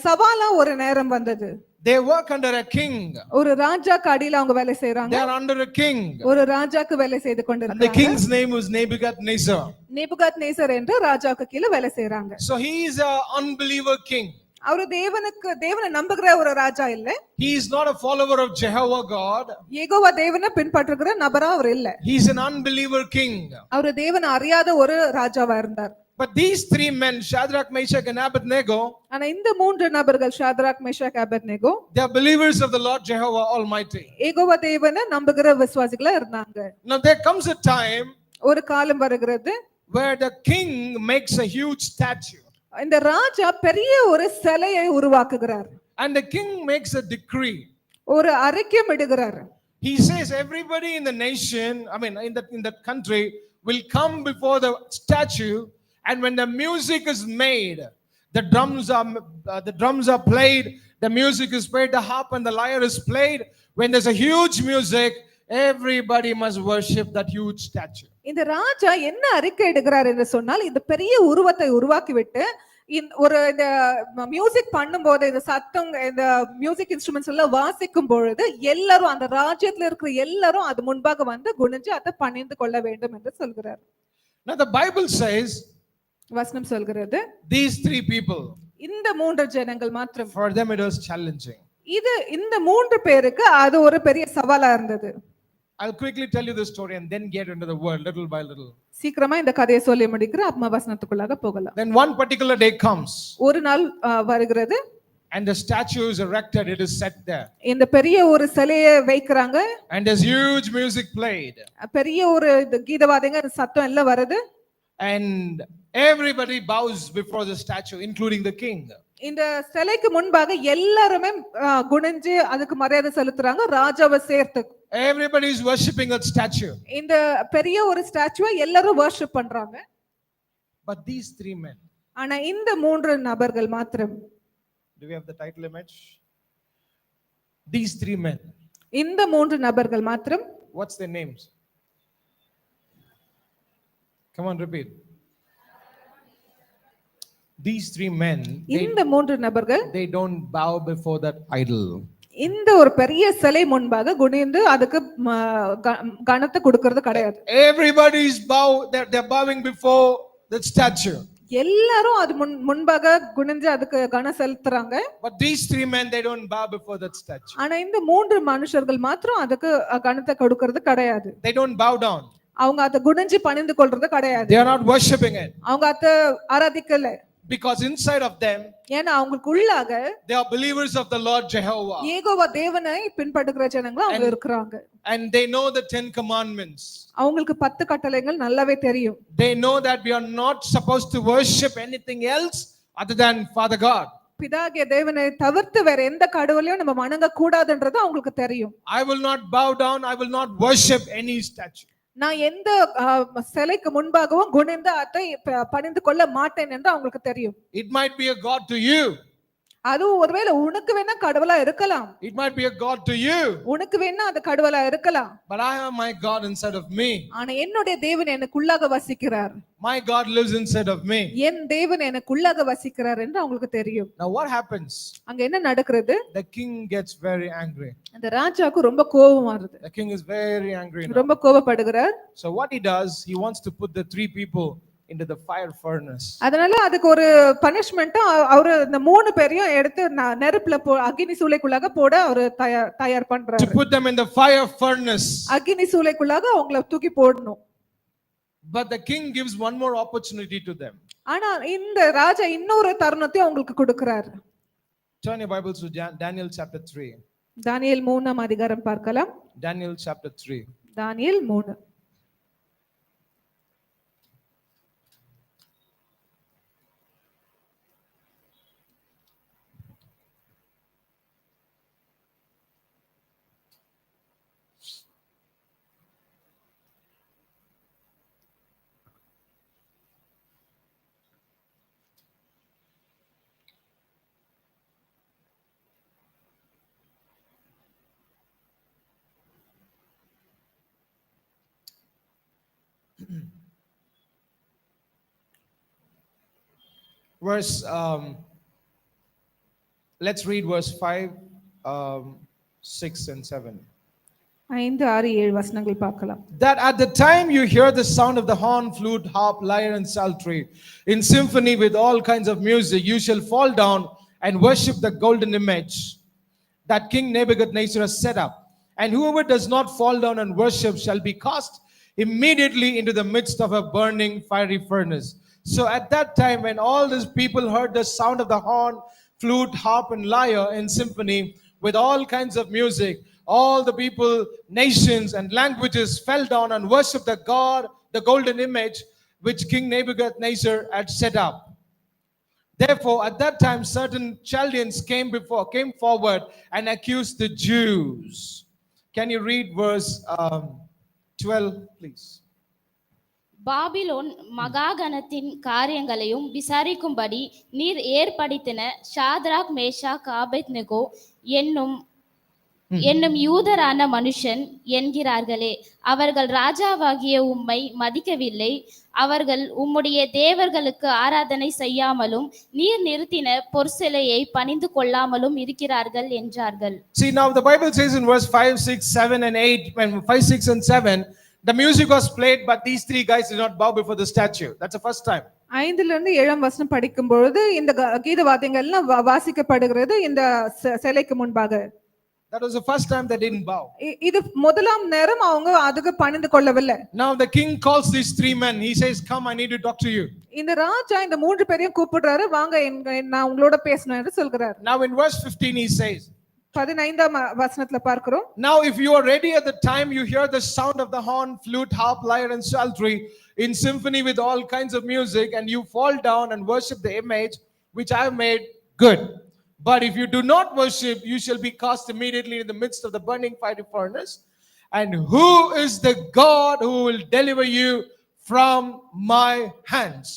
Speaker 1: சவாலா ஒரு நேரம் வந்தது.
Speaker 2: They work under a king.
Speaker 1: ஒரு ராஜாக்கு அடியில அவங்க வேலை செய்றாங்க.
Speaker 2: They are under a king.
Speaker 1: ஒரு ராஜாக்கு வேலை செய்து
Speaker 2: And the
Speaker 1: கொண்டிருக்காங்க.
Speaker 2: king's name was Nebuchadnezzar.
Speaker 1: Nebuchadnezzar என்ற ராஜாவுக்கு கீழ வேலை செய்றாங்க.
Speaker 2: So he is an unbeliever king.
Speaker 1: அவரு தேவனை நம்புகிற ஒரு ராஜா இல்ல.
Speaker 2: He is not a follower of Jehovah God.
Speaker 1: Jehovah தேவனை பின்பற்றுகிற நபரா அவர் இல்ல.
Speaker 2: He is an unbeliever king.
Speaker 1: அவரு தேவனை அறியாத ஒரு ராஜாவா இருந்தார்.
Speaker 2: But these 3 men, Shadrach, Meshach and Abednego,
Speaker 1: ஆனா இந்த 3 நபர்கள் Shadrach, மெஷாக், Abednego
Speaker 2: they are believers of the Lord Jehovah Almighty.
Speaker 1: Jehovah தேவனை நம்புகிற விசுவாசிகளா இருந்தாங்க.
Speaker 2: Now there comes a time
Speaker 1: ஒரு காலம் வருகிறது,
Speaker 2: where the king makes a huge statue.
Speaker 1: இந்த ராஜா பெரிய ஒரு சிலையை உருவாக்குகிறார்.
Speaker 2: And the king makes a decree.
Speaker 1: ஒரு அறிக்கையம் இடுகிறார்.
Speaker 2: He says everybody in the nation, in that country, will come before the statue, and when the music is made, the drums are played, the music is played, the harp and the lyre is played. When there's a huge music, everybody must worship that huge statue.
Speaker 1: இந்த ராஜா என்ன அறிக்கை இடுகிறார் என்று சொன்னால், இந்த பெரிய உருவத்தை உருவாக்கிவிட்டு இந்த music பண்ணும்போது, இந்த சத்தம், இந்த மியூசிக் இன்ஸ்ட்ருமெண்ட்ஸ் எல்லாம் வாசிக்கும் பொழுது எல்லாரும், அந்த ராஜ்யத்துல இருக்கிற எல்லாரும் அது முன்பாக வந்து குனிஞ்சு அதை பணிந்து கொள்ள வேண்டும் என்று சொல்கிறார்.
Speaker 2: Now the Bible says
Speaker 1: வசனம் சொல்கிறது,
Speaker 2: these 3 people,
Speaker 1: இந்த 3 ஜனங்கள் மாத்திரம்,
Speaker 2: for them it was challenging.
Speaker 1: இந்த 3 பேருக்கு அது ஒரு பெரிய சவாலா இருந்தது.
Speaker 2: I'll quickly tell you the story and then get into the word little by little.
Speaker 1: சீக்கிரமா இந்த கதையை சொல்லி முடிக்கிற அம்மா வசனத்துக்குள்ளாக போகலாம்.
Speaker 2: Then one particular day comes,
Speaker 1: ஒரு நாள் வருகிறது,
Speaker 2: and the statue is erected, it is set there,
Speaker 1: இந்த பெரிய ஒரு சிலையை வைக்கிறாங்க.
Speaker 2: and there's huge music played,
Speaker 1: பெரிய ஒரு கீதவாதங்க சத்தம் எல்லாம் வருது.
Speaker 2: and everybody bows before the statue, including the king.
Speaker 1: இந்த சிலைக்கு முன்பாக எல்லாருமே குனிஞ்சு அதுக்கு மரியாதை செலுத்துறாங்க, ராஜாவை சேர்த்து.
Speaker 2: Everybody is worshipping that statue.
Speaker 1: இந்த பெரிய ஒரு ஸ்டாச்சுவை எல்லாரும் வர்ஷிப் பண்றாங்க.
Speaker 2: But these 3 men,
Speaker 1: ஆனா இந்த 3 நபர்கள் மாத்திரம்,
Speaker 2: do we have the title image? These 3 men,
Speaker 1: இந்த 3 நபர்கள் மாத்திரம்,
Speaker 2: what's their names? Come on, repeat. These 3 men,
Speaker 1: இந்த 3 நபர்கள்
Speaker 2: they don't bow before that idol.
Speaker 1: இந்த ஒரு பெரிய சிலை முன்பாக குனிந்து அதுக்கு கனத்தை கொடுக்கிறது கிடையாது.
Speaker 2: Everybody is they're bowing before that statue.
Speaker 1: எல்லாரும் அது முன்பாக குனிஞ்சு அதுக்கு கனம் செலுத்துறாங்க.
Speaker 2: But these 3 men, they don't bow before that statue.
Speaker 1: ஆனா இந்த 3 மனுஷர்கள் மாத்திரம் அதுக்கு கனத்தை கொடுக்கிறது கிடையாது.
Speaker 2: They don't bow down.
Speaker 1: அவங்க அதை குனிஞ்சு பணிந்து கொள்றது கிடையாது.
Speaker 2: They are not worshipping it.
Speaker 1: அவங்க அதை ஆராதிக்கல.
Speaker 2: Because inside of them,
Speaker 1: ஏன்னா அவங்களுக்கு உள்ளாக
Speaker 2: they are believers of the Lord Jehovah.
Speaker 1: Jehovah தேவனை பின்பற்றுகிற ஜனங்க அவங்க இருக்கிறாங்க.
Speaker 2: And they know the 10 commandments.
Speaker 1: அவங்களுக்கு 10 கட்டளைகள் நல்லாவே தெரியும்.
Speaker 2: They know that we are not supposed to worship anything else other than Father God.
Speaker 1: பிதாகிய தேவனை தவிர்த்து வேற எந்த கடவுளையும் நம்ம வணங்க கூடாதுன்றது அவங்களுக்கு தெரியும்.
Speaker 2: I will not bow down, I will not worship any statue.
Speaker 1: நான் எந்த சிலைக்கு முன்பாகவும் குனிந்து அதை பணிந்து கொள்ள மாட்டேன் என்று அவங்களுக்கு தெரியும்.
Speaker 2: It might be a god to you.
Speaker 1: அது ஒருவேளை உனக்கு வேணா கடவுளா இருக்கலாம்.
Speaker 2: It might be a god to you.
Speaker 1: உனக்கு வேணா அது கடவுளா இருக்கலாம்.
Speaker 2: But I have my God inside of me.
Speaker 1: ஆனா என்னுடைய தேவன் எனக்குள்ளாக வசிக்கிறார்.
Speaker 2: My God lives inside of me.
Speaker 1: என் தேவன் எனக்குள்ளாக வசிக்கிறார் என்று அவங்களுக்கு தெரியும்.
Speaker 2: Now what happens?
Speaker 1: அங்க என்ன நடக்கிறது?
Speaker 2: The king gets very angry.
Speaker 1: அந்த ராஜாவுக்கு ரொம்ப கோபம் வருது.
Speaker 2: The king is very angry now.
Speaker 1: ரொம்ப கோபப்படுகிறார்.
Speaker 2: So what he does, he wants to put the 3 people into the fire furnace.
Speaker 1: அதனால அதுக்கு ஒரு பனிஷ்மெண்டா அவரு இந்த மூணு பேரையும் எடுத்து நெருப்புல அக்னி சூளைக்குள்ளாக போட அவரு தயார்
Speaker 2: To
Speaker 1: பண்றாரு.
Speaker 2: put them in the fire furnace.
Speaker 1: அக்னி சூளைக்குள்ளாக அவங்கள தூக்கி போடணும்.
Speaker 2: But the king gives one more opportunity to them.
Speaker 1: ஆனா இந்த ராஜா இன்னொரு தருணத்தை அவங்களுக்கு கொடுக்கிறாரு.
Speaker 2: Turn your Bibles to Daniel chapter 3.
Speaker 1: தானியேல் 3ஆம் அதிகாரம் பார்க்கலாம்.
Speaker 2: Daniel chapter 3.
Speaker 1: Daniel 3.
Speaker 2: Verse, let's read verse 5, 6 and 7.
Speaker 1: 5, 6, 7 வசனங்கள் பார்க்கலாம்.
Speaker 2: That at the time you hear the sound of the horn, flute, harp, lyre and psaltery in symphony with all kinds of music, you shall fall down and worship the golden image that King Nebuchadnezzar has set up. And whoever does not fall down and worship shall be cast immediately into the midst of a burning fiery furnace. So at that time, when all these people heard the sound of the horn, flute, harp, and lyre in symphony with all kinds of music, all the people, nations, and languages fell down and worshipped the God, the golden image which King Nebuchadnezzar had set up. Therefore, at that time, certain Chaldeans came forward and accused the Jews. Can you read verse 12, please?
Speaker 3: Babylon மகாகணத்தின் காரியங்களையும் விசாரிக்கும்படி நீர் ஏற்படுத்தின Shadrach Meshach Abednego என்னும் யூதரான மனுஷன் என்கிறார்களே, அவர்கள் ராஜாவாகிய உம்மை மதிக்கவில்லை, அவர்கள் உம்முடைய தேவர்களுக்கு ஆராதனை செய்யாமலும் நீர் நிறுத்தின பொற்சிலையை பணிந்து கொள்ளாமலும் இருக்கிறார்கள் என்றார்கள்.
Speaker 2: See, now the Bible says in verse 5, 6, 7 and 8, when 5, 6 and 7, the music was played, but these three guys did not bow before the statue. That's the first time.
Speaker 1: 5ல இருந்து 7ஆம் வசனம் படிக்கும் பொழுது இந்த கீத வாத்தியங்கள் எல்லாம் வாசிக்கப்படுகிறது இந்த சிலைக்கு முன்பாக.
Speaker 2: That was the first time they didn't bow.
Speaker 1: இது முதலாம் நேரம் அவங்க அதுக்கு பணிந்து கொள்ளவில்லை.
Speaker 2: Now the king calls these three men. He says, "Come, I need to talk to you."
Speaker 1: இந்த ராஜா இந்த மூன்று பேரையும் கூப்பிடுறாரு, வாங்க நான் உங்களோட பேசணும் என்று சொல்கிறார்.
Speaker 2: Now in verse 15 he says,
Speaker 1: 15ஆம் வசனத்துல பார்க்கிறோம்.
Speaker 2: Now if you are ready at the time you hear the sound of the horn, flute, harp, lyre and psaltery in symphony with all kinds of music, and you fall down and worship the image which I have made, good. But if you do not worship, you shall be cast immediately in the midst of the burning fiery furnace. And who is the God who will deliver you from my hands?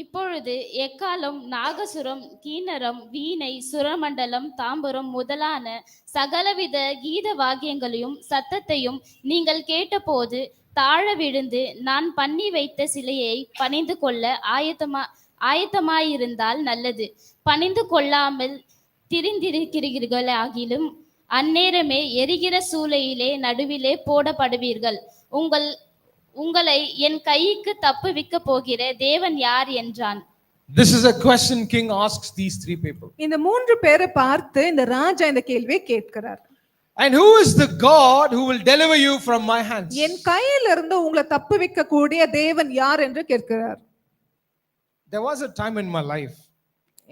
Speaker 3: இப்பொழுது எக்காலம், நாகசுரம், கீன்னரம், வீணை, சுரமண்டலம், தாம்பரம் முதலான சகலவித கீத வாக்கியங்களையும் சத்தத்தையும் நீங்கள் கேட்டபோது தாழ விழுந்து நான் பண்ணி வைத்த சிலையை பணிந்து கொள்ள ஆயத்தமாயிருந்தால் நல்லது. பணிந்து கொள்ளாமல் திரிந்திருக்கிறீர்களாகிலும் அந்நேரமே எரிகிற சூளையிலே நடுவிலே போடப்படுவீர்கள். உங்களை என் கைக்கு தப்புவிக்க போகிற தேவன் யார் என்றான்.
Speaker 2: This is a question king asks these three people.
Speaker 1: இந்த மூன்று பேரை பார்த்து இந்த ராஜா இந்த கேள்வியை கேட்கிறார்.
Speaker 2: And who is the God who will deliver you from my hands?
Speaker 1: என் கையில இருந்து உங்களை தப்புவிக்க கூடிய தேவன் யார் என்று கேட்கிறார்.
Speaker 2: There was a time in my life.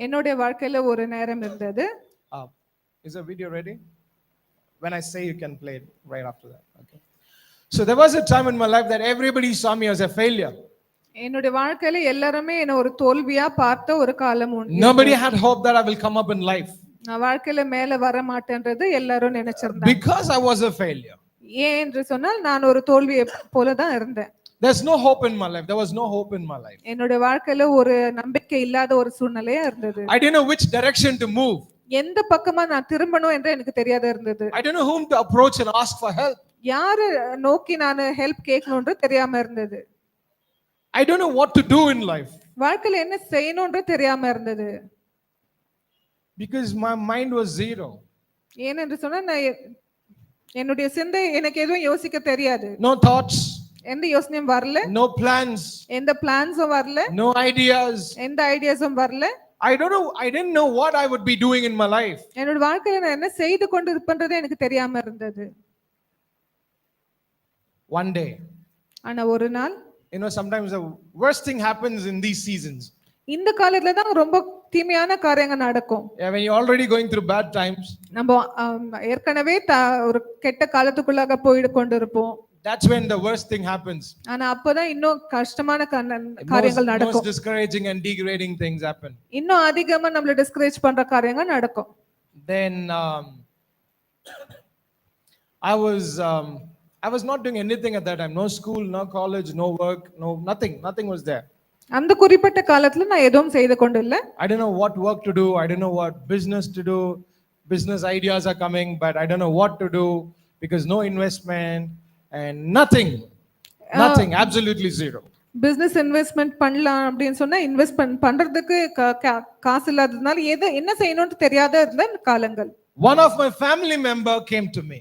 Speaker 1: என்னுடைய வாழ்க்கையில ஒரு நேரம் இருந்தது.
Speaker 2: Is the video ready? When I say you can play it right after that. Okay. So there was a time in my life that everybody saw me as a failure.
Speaker 1: என்னுடைய வாழ்க்கையில எல்லாரும் என்ன ஒரு தோல்வியா பார்த்த ஒரு காலம் உண்டு.
Speaker 2: Nobody had hope that I will come up in life.
Speaker 1: நான் வாழ்க்கையில மேல வர மாட்டேன்றது எல்லாரும் நினைச்சிருந்தாங்க.
Speaker 2: Because I was a failure.
Speaker 1: ஏன் என்று சொன்னால் நான் ஒரு தோல்வியை போல தான் இருந்தேன்.
Speaker 2: There's no hope in my life. There was no hope in my life.
Speaker 1: என்னுடைய வாழ்க்கையில ஒரு நம்பிக்கை இல்லாத ஒரு சூழ்நிலையா இருந்தது.
Speaker 2: I didn't know which direction to move.
Speaker 1: எந்த பக்கமா நான் திரும்பணும் என்று எனக்கு தெரியாத இருந்தது.
Speaker 2: I didn't know whom to approach and ask for help.
Speaker 1: யாரை நோக்கி நான் ஹெல்ப் கேட்கணும்னு தெரியாம இருந்தது.
Speaker 2: I don't know what to do in life.
Speaker 1: வாழ்க்கையில என்ன செய்யணும்னு தெரியாம இருந்தது.
Speaker 2: Because my mind was zero.
Speaker 1: ஏனென்று சொன்னா என்னுடைய சிந்தை எனக்கு எதுவும் யோசிக்க தெரியாது.
Speaker 2: No thoughts.
Speaker 1: எந்த யோசனையும் வரல,
Speaker 2: no plans,
Speaker 1: எந்த பிளான்ஸும் வரல,
Speaker 2: no ideas.
Speaker 1: எந்த ஐடியாஸும் வரல.
Speaker 2: I didn't know what I would be doing in my life.
Speaker 1: என்னோட வாழ்க்கையில நான் என்ன செய்து கொண்டு இருப்பேன்றதே எனக்கு தெரியாம இருந்தது.
Speaker 2: One day,
Speaker 1: ஆனா ஒரு நாள்,
Speaker 2: sometimes the worst thing happens in these seasons.
Speaker 1: இந்த காலத்துல தான் ரொம்ப தீமையான காரியங்கள் நடக்கும்.
Speaker 2: Yeah, when you're already going through bad times,
Speaker 1: நம்ம ஏற்கனவே ஒரு கெட்ட காலத்துக்குள்ளாக போயிட்டு கொண்டு இருப்போம்.
Speaker 2: that's when the worst thing happens.
Speaker 1: ஆனா அப்பதான் இன்னும் கஷ்டமான காரியங்கள்
Speaker 2: Most
Speaker 1: நடக்கும்.
Speaker 2: discouraging and degrading things happen.
Speaker 1: இன்னும் அதிகமா நம்மள டிஸ்கரேஜ் பண்ற காரியங்கள் நடக்கும்.
Speaker 2: Then I was not doing anything at that time. No school, no college, no work, nothing was there.
Speaker 1: அந்த குறிப்பிட்ட காலத்துல நான் எதுவும் செய்து கொண்டு இல்ல.
Speaker 2: I don't know what work to do. I don't know what business to do. Business ideas are coming, but I don't know what to do because no investment and nothing, absolutely zero.
Speaker 1: Business investment பண்ணலாம் அப்படின்னு சொன்னா invest பண்றதுக்கு காசு இல்லாததுனால என்ன செய்யணும்னு தெரியாத இருந்த காலங்கள்.
Speaker 2: One of my family member came to me.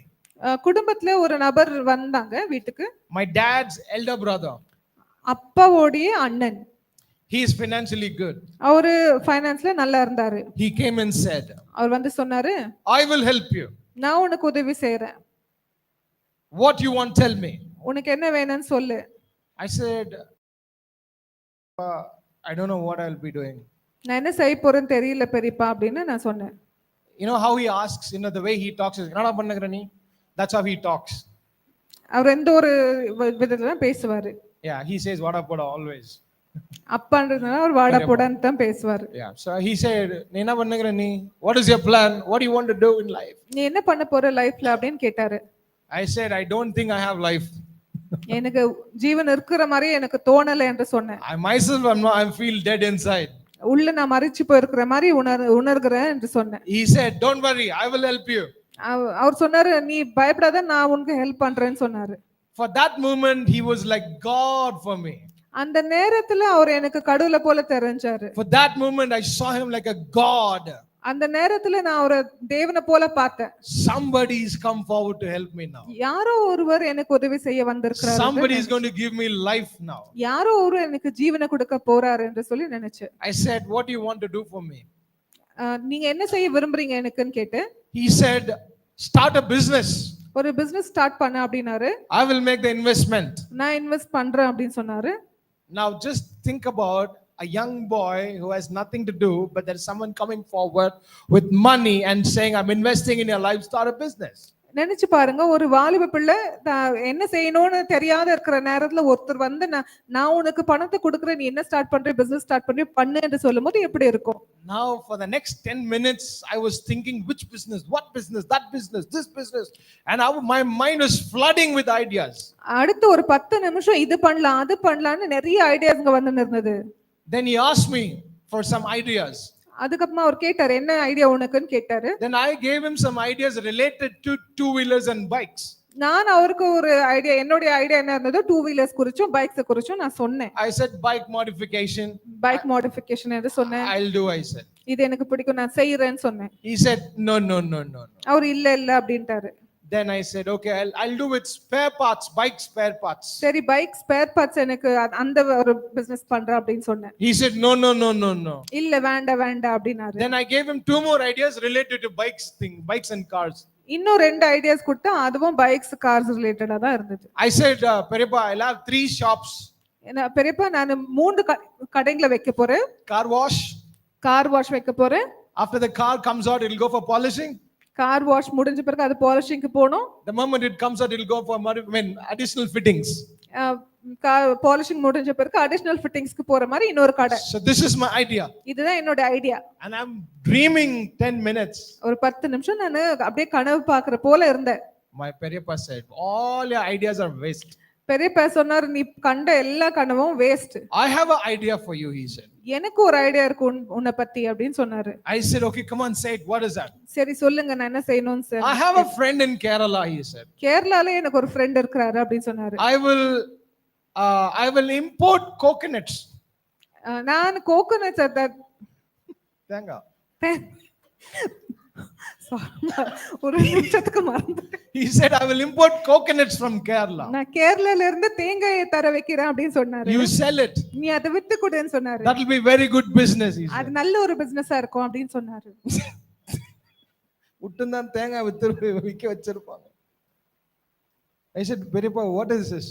Speaker 1: குடும்பத்துல ஒரு நபர் வந்தாங்க வீட்டுக்கு.
Speaker 2: My dad's elder brother.
Speaker 1: அப்பாவோடைய அண்ணன்.
Speaker 2: He is financially good.
Speaker 1: அவரு ஃபைனான்ஸ்ல நல்லா இருந்தாரு.
Speaker 2: He came and said,
Speaker 1: அவர் வந்து சொன்னாரு,
Speaker 2: I will help you.
Speaker 1: நான் உனக்கு உதவி செய்றேன்.
Speaker 2: What you want, tell me.
Speaker 1: உனக்கு என்ன வேணும்னு சொல்லு.
Speaker 2: I said, I don't know what I'll be doing.
Speaker 1: நான் என்ன செய்ய போறேன்னு தெரியல பெரியப்பா அப்படின்னு நான் சொன்னேன்.
Speaker 2: You know how he asks, the way he talks is, என்னடா பண்ணுங்கற நீ? That's how he talks.
Speaker 1: அவர் எந்த ஒரு விதத்துல பேசுவாரு.
Speaker 2: Yeah, he says vada poda always.
Speaker 1: அப்பான்றதுனால அவர் வாடா போடான்னு தான் பேசுவாரு.
Speaker 2: Yeah, so he said, நீ என்ன பண்ணுங்கற நீ? What is your plan? What do you want to do in life?
Speaker 1: நீ என்ன பண்ண போற லைஃப்ல அப்படின்னு கேட்டாரு.
Speaker 2: I said, I don't think I have life.
Speaker 1: எனக்கு ஜீவன் இருக்கிற மாதிரி எனக்கு தோணல என்று சொன்னேன்.
Speaker 2: I myself I feel dead inside.
Speaker 1: உள்ள நான் மரிச்சு போயிருக்கிற மாதிரி உணர்கிறேன் என்று சொன்னேன்.
Speaker 2: He said, don't worry, I will help you.
Speaker 1: அவர் சொன்னாரு, நீ பயப்படாத, நான் உனக்கு ஹெல்ப் பண்றேன்னு சொன்னாரு.
Speaker 2: For that moment he was like God for me.
Speaker 1: அந்த நேரத்துல அவர் எனக்கு கடவுளை போல தெரிஞ்சாரு.
Speaker 2: For that moment I saw him like a God.
Speaker 1: அந்த நேரத்துல நான் அவரை தேவனை போல பார்த்தேன்.
Speaker 2: Somebody is come forward to help me now.
Speaker 1: யாரோ ஒருவர் எனக்கு உதவி செய்ய வந்திருக்கிறார்.
Speaker 2: Somebody is going to give me life now.
Speaker 1: யாரோ ஒருவர் எனக்கு ஜீவனை கொடுக்க போறார் என்று சொல்லி நினைச்சேன்.
Speaker 2: I said, what do you want to do for me?
Speaker 1: நீங்க என்ன செய்ய விரும்புறீங்க எனக்குன்னு கேட்டேன்.
Speaker 2: He said, start a business.
Speaker 1: ஒரு business ஸ்டார்ட் பண்ண அப்படினாரு.
Speaker 2: I will make the investment.
Speaker 1: நான் இன்வெஸ்ட் பண்றேன் அப்படின்னு சொன்னாரு.
Speaker 2: Now just think about a young boy who has nothing to do, but there is someone coming forward with money and saying, I'm investing in your life, start a business.
Speaker 1: நினைச்சு பாருங்க, ஒரு வாலிப பிள்ளை என்ன செய்யணும்னு தெரியாத இருக்கிற நேரத்துல ஒருத்தர் வந்து நான் உனக்கு பணத்தை கொடுக்குறேன், நீ என்ன ஸ்டார்ட் பண்ற, பிசினஸ் ஸ்டார்ட் பண்ணி பண்ணு என்று சொல்லும்போது எப்படி இருக்கும்?
Speaker 2: Now for the next 10 minutes I was thinking, which business, what business, that business, this business, and my mind was flooding with ideas.
Speaker 1: அடுத்து ஒரு 10 நிமிஷம் இது பண்ணலாம் அது பண்ணலாம்னு நிறைய ஐடியாஸ்ங்க வந்து இருந்தது.
Speaker 2: Then he asked me for some ideas.
Speaker 1: அதுக்கப்புறமா அவர் கேட்டாரு, என்ன ஐடியா உனக்குன்னு கேட்டாரு.
Speaker 2: Then I gave him some ideas related to two-wheelers and bikes.
Speaker 1: நான் அவருக்கு ஒரு ஐடியா, என்னோட ஐடியா என்ன இருந்தது, 2 வீலர்ஸ் குறிச்சும் பைக்ஸ் குறிச்சும் நான் சொன்னேன்.
Speaker 2: I said bike modification.
Speaker 1: Bike modification என்று சொன்னேன்.
Speaker 2: I'll do, I said.
Speaker 1: இது எனக்கு பிடிக்கும், நான் செய்யறேன்னு சொன்னேன்.
Speaker 2: He said no.
Speaker 1: அவர் இல்ல அப்படின்ட்டாரு.
Speaker 2: Then I said, okay, I'll do with spare parts, bike spare parts.
Speaker 1: சரி, பைக் ஸ்பேர் பார்ட்ஸ் எனக்கு அந்த ஒரு பிசினஸ் பண்றேன் அப்படின்னு சொன்னேன்.
Speaker 2: He said no.
Speaker 1: இல்ல வேண்டாம் அப்படினாரு.
Speaker 2: Then I gave him 2 more ideas related to bikes and cars.
Speaker 1: இன்னும் 2 ஐடியாஸ் கொடுத்தா அதுவும் பைக்ஸ் கார்ஸ் ரிலேட்டடா தான் இருந்தது.
Speaker 2: I said, Peripa, I'll have 3 shops.
Speaker 1: பெரியப்பா, நான் 3 கடைங்களை வைக்க போறேன்.
Speaker 2: Car wash.
Speaker 1: கார் வாஷ் வைக்க போறேன்.
Speaker 2: After the car comes out, it'll go for polishing.
Speaker 1: Car wash முடிஞ்ச பிறகு அது பாலிஷிங்க்கு போணும்.
Speaker 2: The moment it comes out, it'll go for additional fittings.
Speaker 1: Polishing முடிஞ்ச பிறகு அடிஷனல் ஃபிட்டிங்ஸ்க்கு போற மாதிரி இன்னொரு கடை.
Speaker 2: So this is my idea.
Speaker 1: இதுதான் என்னோட idea.
Speaker 2: And I'm dreaming 10 minutes.
Speaker 1: ஒரு 10 நிமிஷம் நான் அப்படியே கனவு பார்க்கற போல இருந்தேன்.
Speaker 2: My Peripa said, all your ideas are waste.
Speaker 1: பெரியப்பா சொன்னாரு, நீ கண்ட எல்லா கனவும் waste.
Speaker 2: I have an idea for you, he said.
Speaker 1: எனக்கு ஒரு ஐடியா இருக்கு உன்னை பத்தி அப்படின்னு சொன்னாரு.
Speaker 2: I said, okay, come on, say it. What is that?
Speaker 1: சரி சொல்லுங்க, நான் என்ன செய்யணும்னு sir.
Speaker 2: I have a friend in Kerala, he said.
Speaker 1: கேரளால எனக்கு ஒரு ஃப்ரெண்ட் இருக்காரு அப்படின்னு சொன்னாரு.
Speaker 2: I will import coconuts.
Speaker 1: நான் கோகோனட்ஸ்
Speaker 2: தேங்காய்.
Speaker 1: ஒரு நிமிஷத்துக்கு மறந்துட்டேன்.
Speaker 2: He said, I will import coconuts from Kerala.
Speaker 1: நான் கேரளால இருந்து தேங்காயை தர வைக்கிறேன் அப்படின்னு சொன்னாரு.
Speaker 2: You sell it.
Speaker 1: நீ அதை வித்து கொடுன்னு சொன்னாரு.
Speaker 2: That will be very good business, he
Speaker 1: அது
Speaker 2: said.
Speaker 1: நல்ல ஒரு பிசினஸா இருக்கும் அப்படின்னு சொன்னாரு.
Speaker 2: உட்டுந்தான் தேங்காய் வித்து விக்க வச்சிருப்பாங்க. I said, Perippa, what is this?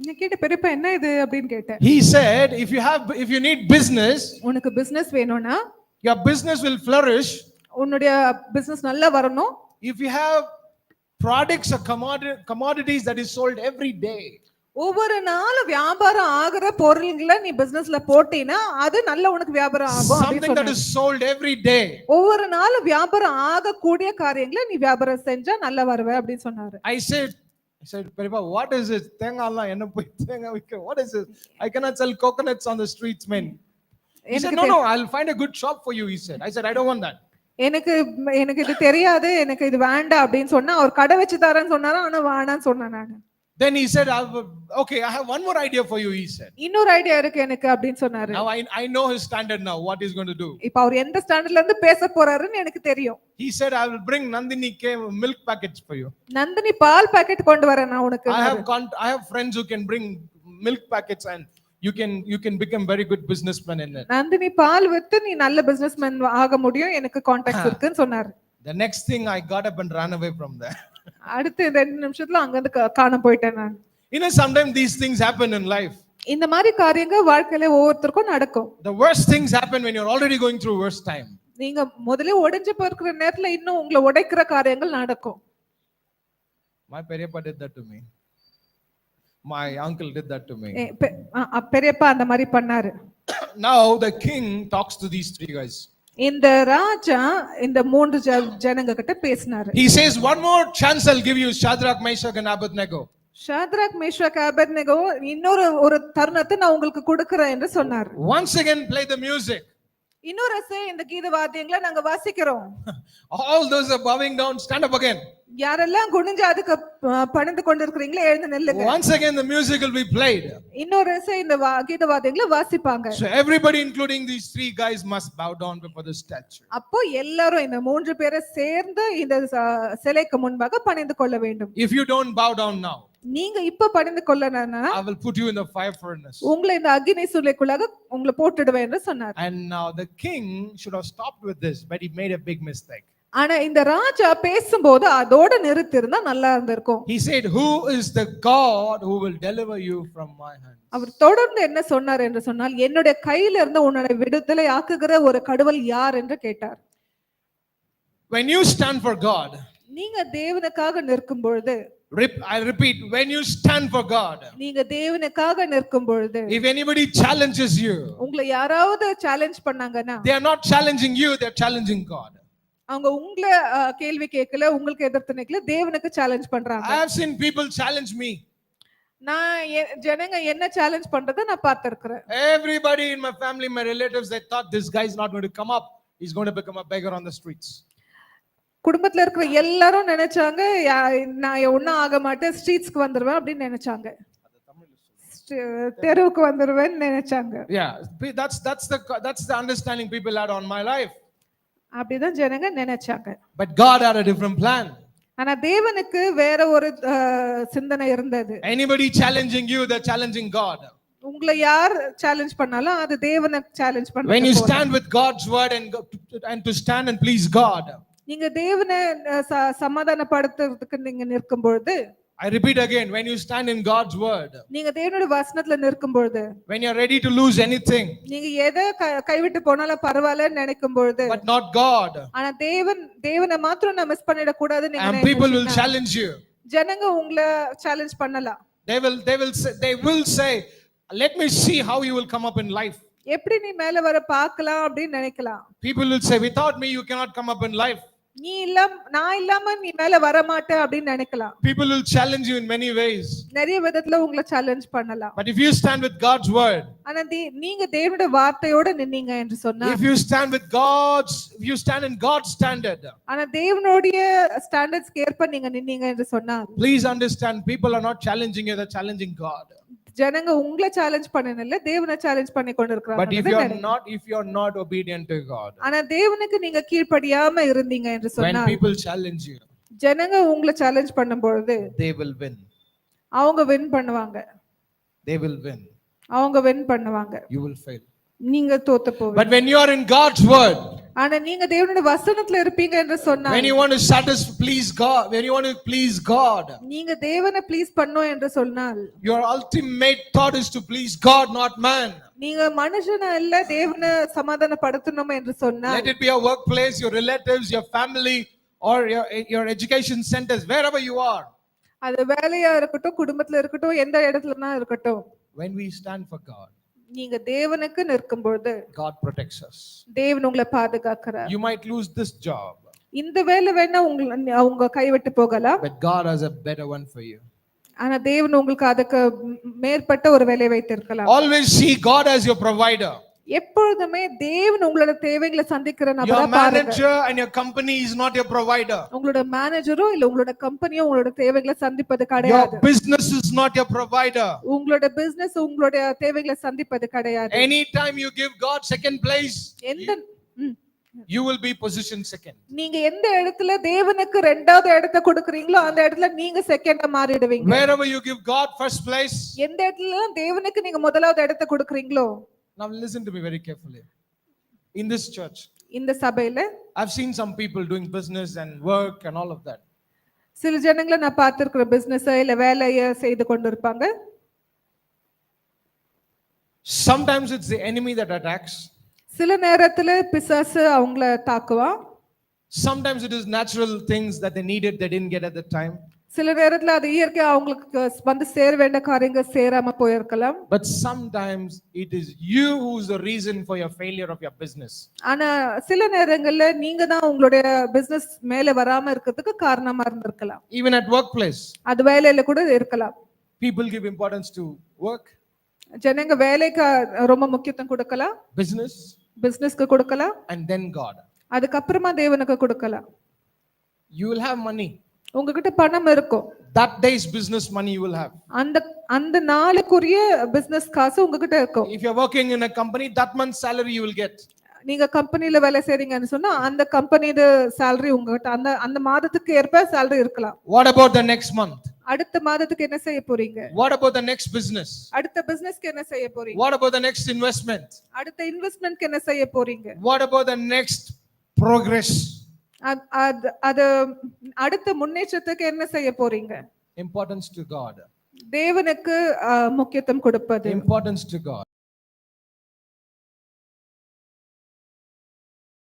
Speaker 1: நான் கேட்ட பெரியப்பா என்ன இது அப்படின்னு கேட்டேன்.
Speaker 2: He said, if you need business,
Speaker 1: உனக்கு பிசினஸ் வேணும்னா
Speaker 2: your business will flourish.
Speaker 1: உன்னுடைய பிசினஸ் நல்லா வரணும்.
Speaker 2: If you have products or commodities that is sold every day.
Speaker 1: ஒவ்வொரு நாளும் வியாபாரம் ஆகுற பொருள்களை நீ பிசினஸ்ல போட்டீனா அது நல்ல உனக்கு வியாபாரம் ஆகும் அப்படின்னு
Speaker 2: Something that
Speaker 1: சொன்னாரு.
Speaker 2: is sold every day.
Speaker 1: ஒவ்வொரு நாளும் வியாபாரம் ஆகக்கூடிய காரியங்களை நீ வியாபாரம் செஞ்சா நல்லா வருவே அப்படின்னு சொன்னாரு.
Speaker 2: I said, Perippa, what is it? Thengaalla enna poi thenga vikka. What is it? I cannot sell coconuts on the streets, man. He said, no, I'll find a good shop for you, he said. I said, I don't want that.
Speaker 1: எனக்கு இது தெரியாது, எனக்கு இது வேண்டாம் அப்படின்னு சொன்னா அவர் கடை வச்சு தரேன்னு சொன்னாரு. ஆனா வேணான்னு சொன்னேன் நானு.
Speaker 2: Then he said, okay, I have one more idea for you, he said.
Speaker 1: இன்னொரு ஐடியா இருக்கு எனக்கு அப்படின்னு சொன்னாரு.
Speaker 2: Now I know his standard now, what he's going to do.
Speaker 1: இப்ப அவர் எந்த ஸ்டாண்டர்ட்ல இருந்து பேச போறாருன்னு எனக்கு தெரியும்.
Speaker 2: He said, I will bring Nandini milk packets for you.
Speaker 1: Nandini பால் பாக்கெட் கொண்டு வரேன் நான் உனக்கு.
Speaker 2: I have friends who can bring milk packets and you can become very good businessman in it.
Speaker 1: Nandini பால் வித்து நீ நல்ல பிசினஸ்மேன் ஆக முடியும், எனக்கு கான்டாக்ட்ஸ் இருக்குன்னு சொன்னாரு.
Speaker 2: The next thing I got up and ran away from there.
Speaker 1: அடுத்து 2 நிமிஷத்துல அங்க இருந்து காண போயிட்டேன் நான்.
Speaker 2: Sometimes these things happen in life.
Speaker 1: இந்த மாதிரி காரியங்கள் வாழ்க்கையில ஒவ்வொருத்தருக்கும் நடக்கும்.
Speaker 2: The worst things happen when you're already going through worst time.
Speaker 1: நீங்க முதல்ல உடைஞ்சு போற நேரத்துல இன்னும் உங்களை உடைக்கிற காரியங்கள் நடக்கும்.
Speaker 2: My Periyappa did that to me. My uncle did that to me.
Speaker 1: பெரியப்பா அந்த மாதிரி பண்ணாரு.
Speaker 2: Now the king talks to these 3 guys.
Speaker 1: இந்த ராஜா இந்த 3 ஜனங்க கிட்ட பேசினாரு.
Speaker 2: He says, one more chance I'll give you, Shadrach, Meshach and Abednego.
Speaker 1: Shadrach Meshach Abednego ஒரு தருணத்தை நான் உங்களுக்கு கொடுக்கிறேன் என்று சொன்னார்.
Speaker 2: Once again play the music.
Speaker 1: இன்னொரு இந்த கீத வாத்தியங்களை நாங்க வாசிக்கிறோம்.
Speaker 2: All those are bowing down, stand up again.
Speaker 1: யாரெல்லாம் குனிஞ்சு அதுக்கு பணிந்து கொண்டிருக்கிறீங்களோ எழுந்து நில்லுங்க.
Speaker 2: Once again the music will be played.
Speaker 1: இன்னொரு இந்த கீத வாத்தியங்களை வாசிப்பாங்க.
Speaker 2: So everybody including these 3 guys must bow down before the statue.
Speaker 1: அப்போ எல்லாரும் இந்த 3 பேரை சேர்ந்து இந்த சிலைக்கு முன்பாக பணிந்து கொள்ள வேண்டும்.
Speaker 2: If you don't bow down now,
Speaker 1: நீங்க இப்ப பணிந்து கொள்ளனா
Speaker 2: I will put you in the fire furnace.
Speaker 1: உங்களை இந்த அக்கினி சூளைக்குள்ளாக உங்களை போட்டுடுவேன் என்று சொன்னார்.
Speaker 2: And now the king should have stopped with this, but he made a big mistake.
Speaker 1: ஆனா இந்த ராஜா பேசும்போது அதோட நிறுத்தி இருந்தா நல்லா இருந்திருக்கும்.
Speaker 2: He said, who is the God who will deliver you from my hand?
Speaker 1: அவர் தொடர்ந்து என்ன சொன்னார் என்று சொன்னால், என்னுடைய கையில இருந்து உன்னை விடுதலை ஆக்குகிற ஒரு கடவுள் யார் என்று கேட்டார்.
Speaker 2: When you stand for God,
Speaker 1: நீங்க தேவனுக்காக நிற்கும் பொழுது,
Speaker 2: I repeat, when you stand for God,
Speaker 1: நீங்க தேவனுக்காக நிற்கும் பொழுது,
Speaker 2: if anybody challenges you,
Speaker 1: உங்களை யாராவது சேலஞ்ச் பண்ணாங்கன்னா,
Speaker 2: they are not challenging you, they are challenging God.
Speaker 1: அவங்க உங்களை கேள்வி கேட்கல, உங்களுக்கு எதிர்த்து நிக்கல, தேவனுக்கு சேலஞ்ச் பண்றாங்க.
Speaker 2: I have seen people challenge me.
Speaker 1: நான் ஜனங்க என்ன சேலஞ்ச் பண்றதை நான் பார்த்திருக்கிறேன்.
Speaker 2: Everybody in my family, my relatives, they thought this guy is not going to come up, he's going to become a beggar on the streets.
Speaker 1: குடும்பத்துல இருக்கிற எல்லாரும் நினைச்சாங்க நான் ஒன்னும் ஆக மாட்டேன், ஸ்ட்ரீட்ஸ்க்கு வந்துருவேன் அப்படின்னு நினைச்சாங்க, தெருவுக்கு வந்துருவேன்னு நினைச்சாங்க.
Speaker 2: Yeah, that's the understanding people had on my life.
Speaker 1: அப்படிதான் ஜனங்க நினைச்சாங்க.
Speaker 2: But God had a different plan.
Speaker 1: ஆனா தேவனுக்கு வேற ஒரு சிந்தனை இருந்தது.
Speaker 2: Anybody challenging you, they're challenging God.
Speaker 1: உங்களை யார் சேலஞ்ச் பண்ணாலும் அது தேவனை சேலஞ்ச் பண்றது.
Speaker 2: When you stand with God's word and to stand and please God,
Speaker 1: நீங்க தேவனை சமாதானப்படுத்துறதுக்கு நீங்க நிற்கும் பொழுது,
Speaker 2: I repeat again, when you stand in God's word,
Speaker 1: நீங்க தேவனுடைய வசனத்துல நிற்கும் பொழுது,
Speaker 2: when you're ready to lose anything,
Speaker 1: நீங்க எதை கைவிட்டு போனாலும் பரவாயில்லைன்னு நினைக்கும் பொழுது,
Speaker 2: but not God,
Speaker 1: ஆனா தேவனை மாத்திரம் நான் மிஸ் பண்ணிட கூடாதுன்னு நீங்க
Speaker 2: and people will challenge you.
Speaker 1: ஜனங்க உங்களை சேலஞ்ச் பண்ணலாம்.
Speaker 2: They will say, let me see how you will come up in life.
Speaker 1: எப்படி நீ மேல வர பார்க்கலாம் அப்படின்னு நினைக்கலாம்.
Speaker 2: People will say, without me you cannot come up in life.
Speaker 1: நான் இல்லாம நீ மேல வர மாட்டே அப்படின்னு நினைக்கலாம்.
Speaker 2: People will challenge you in many ways.
Speaker 1: நிறைய விதத்துல உங்களை சேலஞ்ச் பண்ணலாம்.
Speaker 2: But if you stand with God's word,
Speaker 1: ஆனா நீங்க தேவனுடைய வார்த்தையோட நின்னீங்க என்று சொன்னா,
Speaker 2: if you stand in God's standard,
Speaker 1: ஆனா தேவனுடைய ஸ்டாண்டர்ட்ஸ்க்கு ஏற்ப நீங்க நின்னீங்க என்று சொன்னா,
Speaker 2: please understand, people are not challenging you, they're challenging God.
Speaker 1: ஜனங்க உங்களை சேலஞ்ச் பண்ணல, தேவனை சேலஞ்ச் பண்ணி
Speaker 2: But if
Speaker 1: கொண்டிருக்கிறாங்க.
Speaker 2: you are not obedient to God,
Speaker 1: ஆனா தேவனுக்கு நீங்க கீழ்ப்படியாம இருந்தீங்க என்று
Speaker 2: when
Speaker 1: சொன்னால்,
Speaker 2: people challenge you,
Speaker 1: ஜனங்க உங்களை சேலஞ்ச் பண்ணும் பொழுது
Speaker 2: they will win.
Speaker 1: அவங்க வின் பண்ணுவாங்க.
Speaker 2: They will win.
Speaker 1: அவங்க வின் பண்ணுவாங்க.
Speaker 2: You will fail.
Speaker 1: நீங்க தோத்து போவீங்க.
Speaker 2: But when you are in God's word,
Speaker 1: ஆனா நீங்க தேவனுடைய வசனத்துல இருப்பீங்க என்று சொன்னால்,
Speaker 2: when you want to please God, when you want to please God,
Speaker 1: நீங்க தேவனை ப்ளீஸ் பண்ணோம் என்று சொன்னால்,
Speaker 2: your ultimate thought is to please God, not man.
Speaker 1: நீங்க மனுஷனை அல்ல தேவனை சமாதானப்படுத்தணும் என்று சொன்னால்,
Speaker 2: Let it be your workplace, your relatives, your family, or your education centers, wherever you are.
Speaker 1: அது வேலையா இருக்கட்டும், குடும்பத்துல இருக்கட்டும், எந்த இடத்துலனா இருக்கட்டும்,
Speaker 2: When we stand for God,
Speaker 1: நீங்க தேவனுக்கு நிற்கும் பொழுது
Speaker 2: God protects us.
Speaker 1: தேவன் உங்களை பாதுகாக்கிறார்.
Speaker 2: You might lose this job,
Speaker 1: இந்த வேலை வேணா உங்க கைவிட்டு போகலாம்,
Speaker 2: but God has a better one for you.
Speaker 1: ஆனா தேவன் உங்களுக்கு அதுக்கு மேற்பட்ட ஒரு வேலை வைத்திருக்கலாம்.
Speaker 2: Always see God as your provider.
Speaker 1: எப்பொழுதுமே தேவன் உங்களோட தேவைகளை சந்திக்கிற நபரா
Speaker 2: Your
Speaker 1: பாருங்க.
Speaker 2: manager and your company is not your provider.
Speaker 1: உங்களோட மேனேஜரோ இல்ல உங்களோட கம்பெனியோ உங்களோட தேவைகளை சந்திப்பது
Speaker 2: Your
Speaker 1: கிடையாது.
Speaker 2: business is not your provider.
Speaker 1: உங்களோட பிசினஸ் உங்களோட தேவைகளை சந்திப்பது கிடையாது.
Speaker 2: Anytime you give God second place,
Speaker 1: எந்த
Speaker 2: you will be positioned second.
Speaker 1: நீங்க எந்த இடத்துல தேவனுக்கு இரண்டாவது இடத்தை கொடுக்கறீங்களோ அந்த இடத்துல நீங்க செகண்டா மாறிடுவீங்க.
Speaker 2: Wherever you give God first place.
Speaker 1: எந்த இடத்துல தேவனுக்கு நீங்க முதலாவது இடத்தை கொடுக்கறீங்களோ.
Speaker 2: Now listen to me very carefully. In this church,
Speaker 1: இந்த சபையில
Speaker 2: I've seen some people doing business and work and all of that.
Speaker 1: சில ஜனங்களை நான் பார்த்திருக்கிற பிசினஸ் இல்ல வேலையை செய்து கொண்டிருப்பாங்க.
Speaker 2: Sometimes it's the enemy that attacks.
Speaker 1: சில நேரத்துல பிசாசு அவங்கள தாக்குவான்.
Speaker 2: Sometimes it is natural things that they needed they didn't get at the time.
Speaker 1: சில நேரத்துல அது இயற்கையா அவங்களுக்கு வந்து சேர வேண்டிய காரியங்கள் சேராம போயிருக்கலாம்.
Speaker 2: But sometimes it is you who is the reason for your failure of your business.
Speaker 1: ஆனா சில நேரங்கள்ல நீங்க தான் உங்களுடைய பிசினஸ் மேல வராம இருக்கிறதுக்கு காரணமா இருந்திருக்கலாம்.
Speaker 2: Even at workplace,
Speaker 1: அது வேலையில கூட இருக்கலாம்.
Speaker 2: people give importance to work,
Speaker 1: ஜனங்க வேலைக்கு ரொம்ப முக்கியத்துவம் கொடுக்கலாம்,
Speaker 2: business,
Speaker 1: பிசினஸ்க்கு கொடுக்கலாம்,
Speaker 2: and then God.
Speaker 1: அதுக்கப்புறமா தேவனுக்கு கொடுக்கலாம்.
Speaker 2: You will have money.
Speaker 1: உங்ககிட்ட பணம் இருக்கும்.
Speaker 2: That day's business money you will have.
Speaker 1: அந்த நாளுக்குரிய பிசினஸ் காசு உங்ககிட்ட இருக்கும்.
Speaker 2: If you're working in a company, that month's salary you will get.
Speaker 1: நீங்க கம்பெனில வேலை செய்றீங்கன்னு சொன்னா அந்த கம்பெனியோட salary உங்ககிட்ட அந்த மாதத்துக்கு ஏற்ப salary இருக்கலாம்.
Speaker 2: What about the next month?
Speaker 1: அடுத்த மாதத்துக்கு என்ன செய்ய போறீங்க?
Speaker 2: What about the next business?
Speaker 1: அடுத்த பிசினஸ்க்கு என்ன செய்ய போறீங்க?
Speaker 2: What about the next investment?
Speaker 1: அடுத்த இன்வெஸ்ட்மென்ட்க்கு என்ன செய்ய போறீங்க?
Speaker 2: What about the next progress?
Speaker 1: அது அடுத்த முன்னேற்றத்துக்கு என்ன செய்ய போறீங்க?
Speaker 2: Importance to God.
Speaker 1: தேவனுக்கு முக்கியத்துவம் கொடுப்பது.
Speaker 2: Importance to God.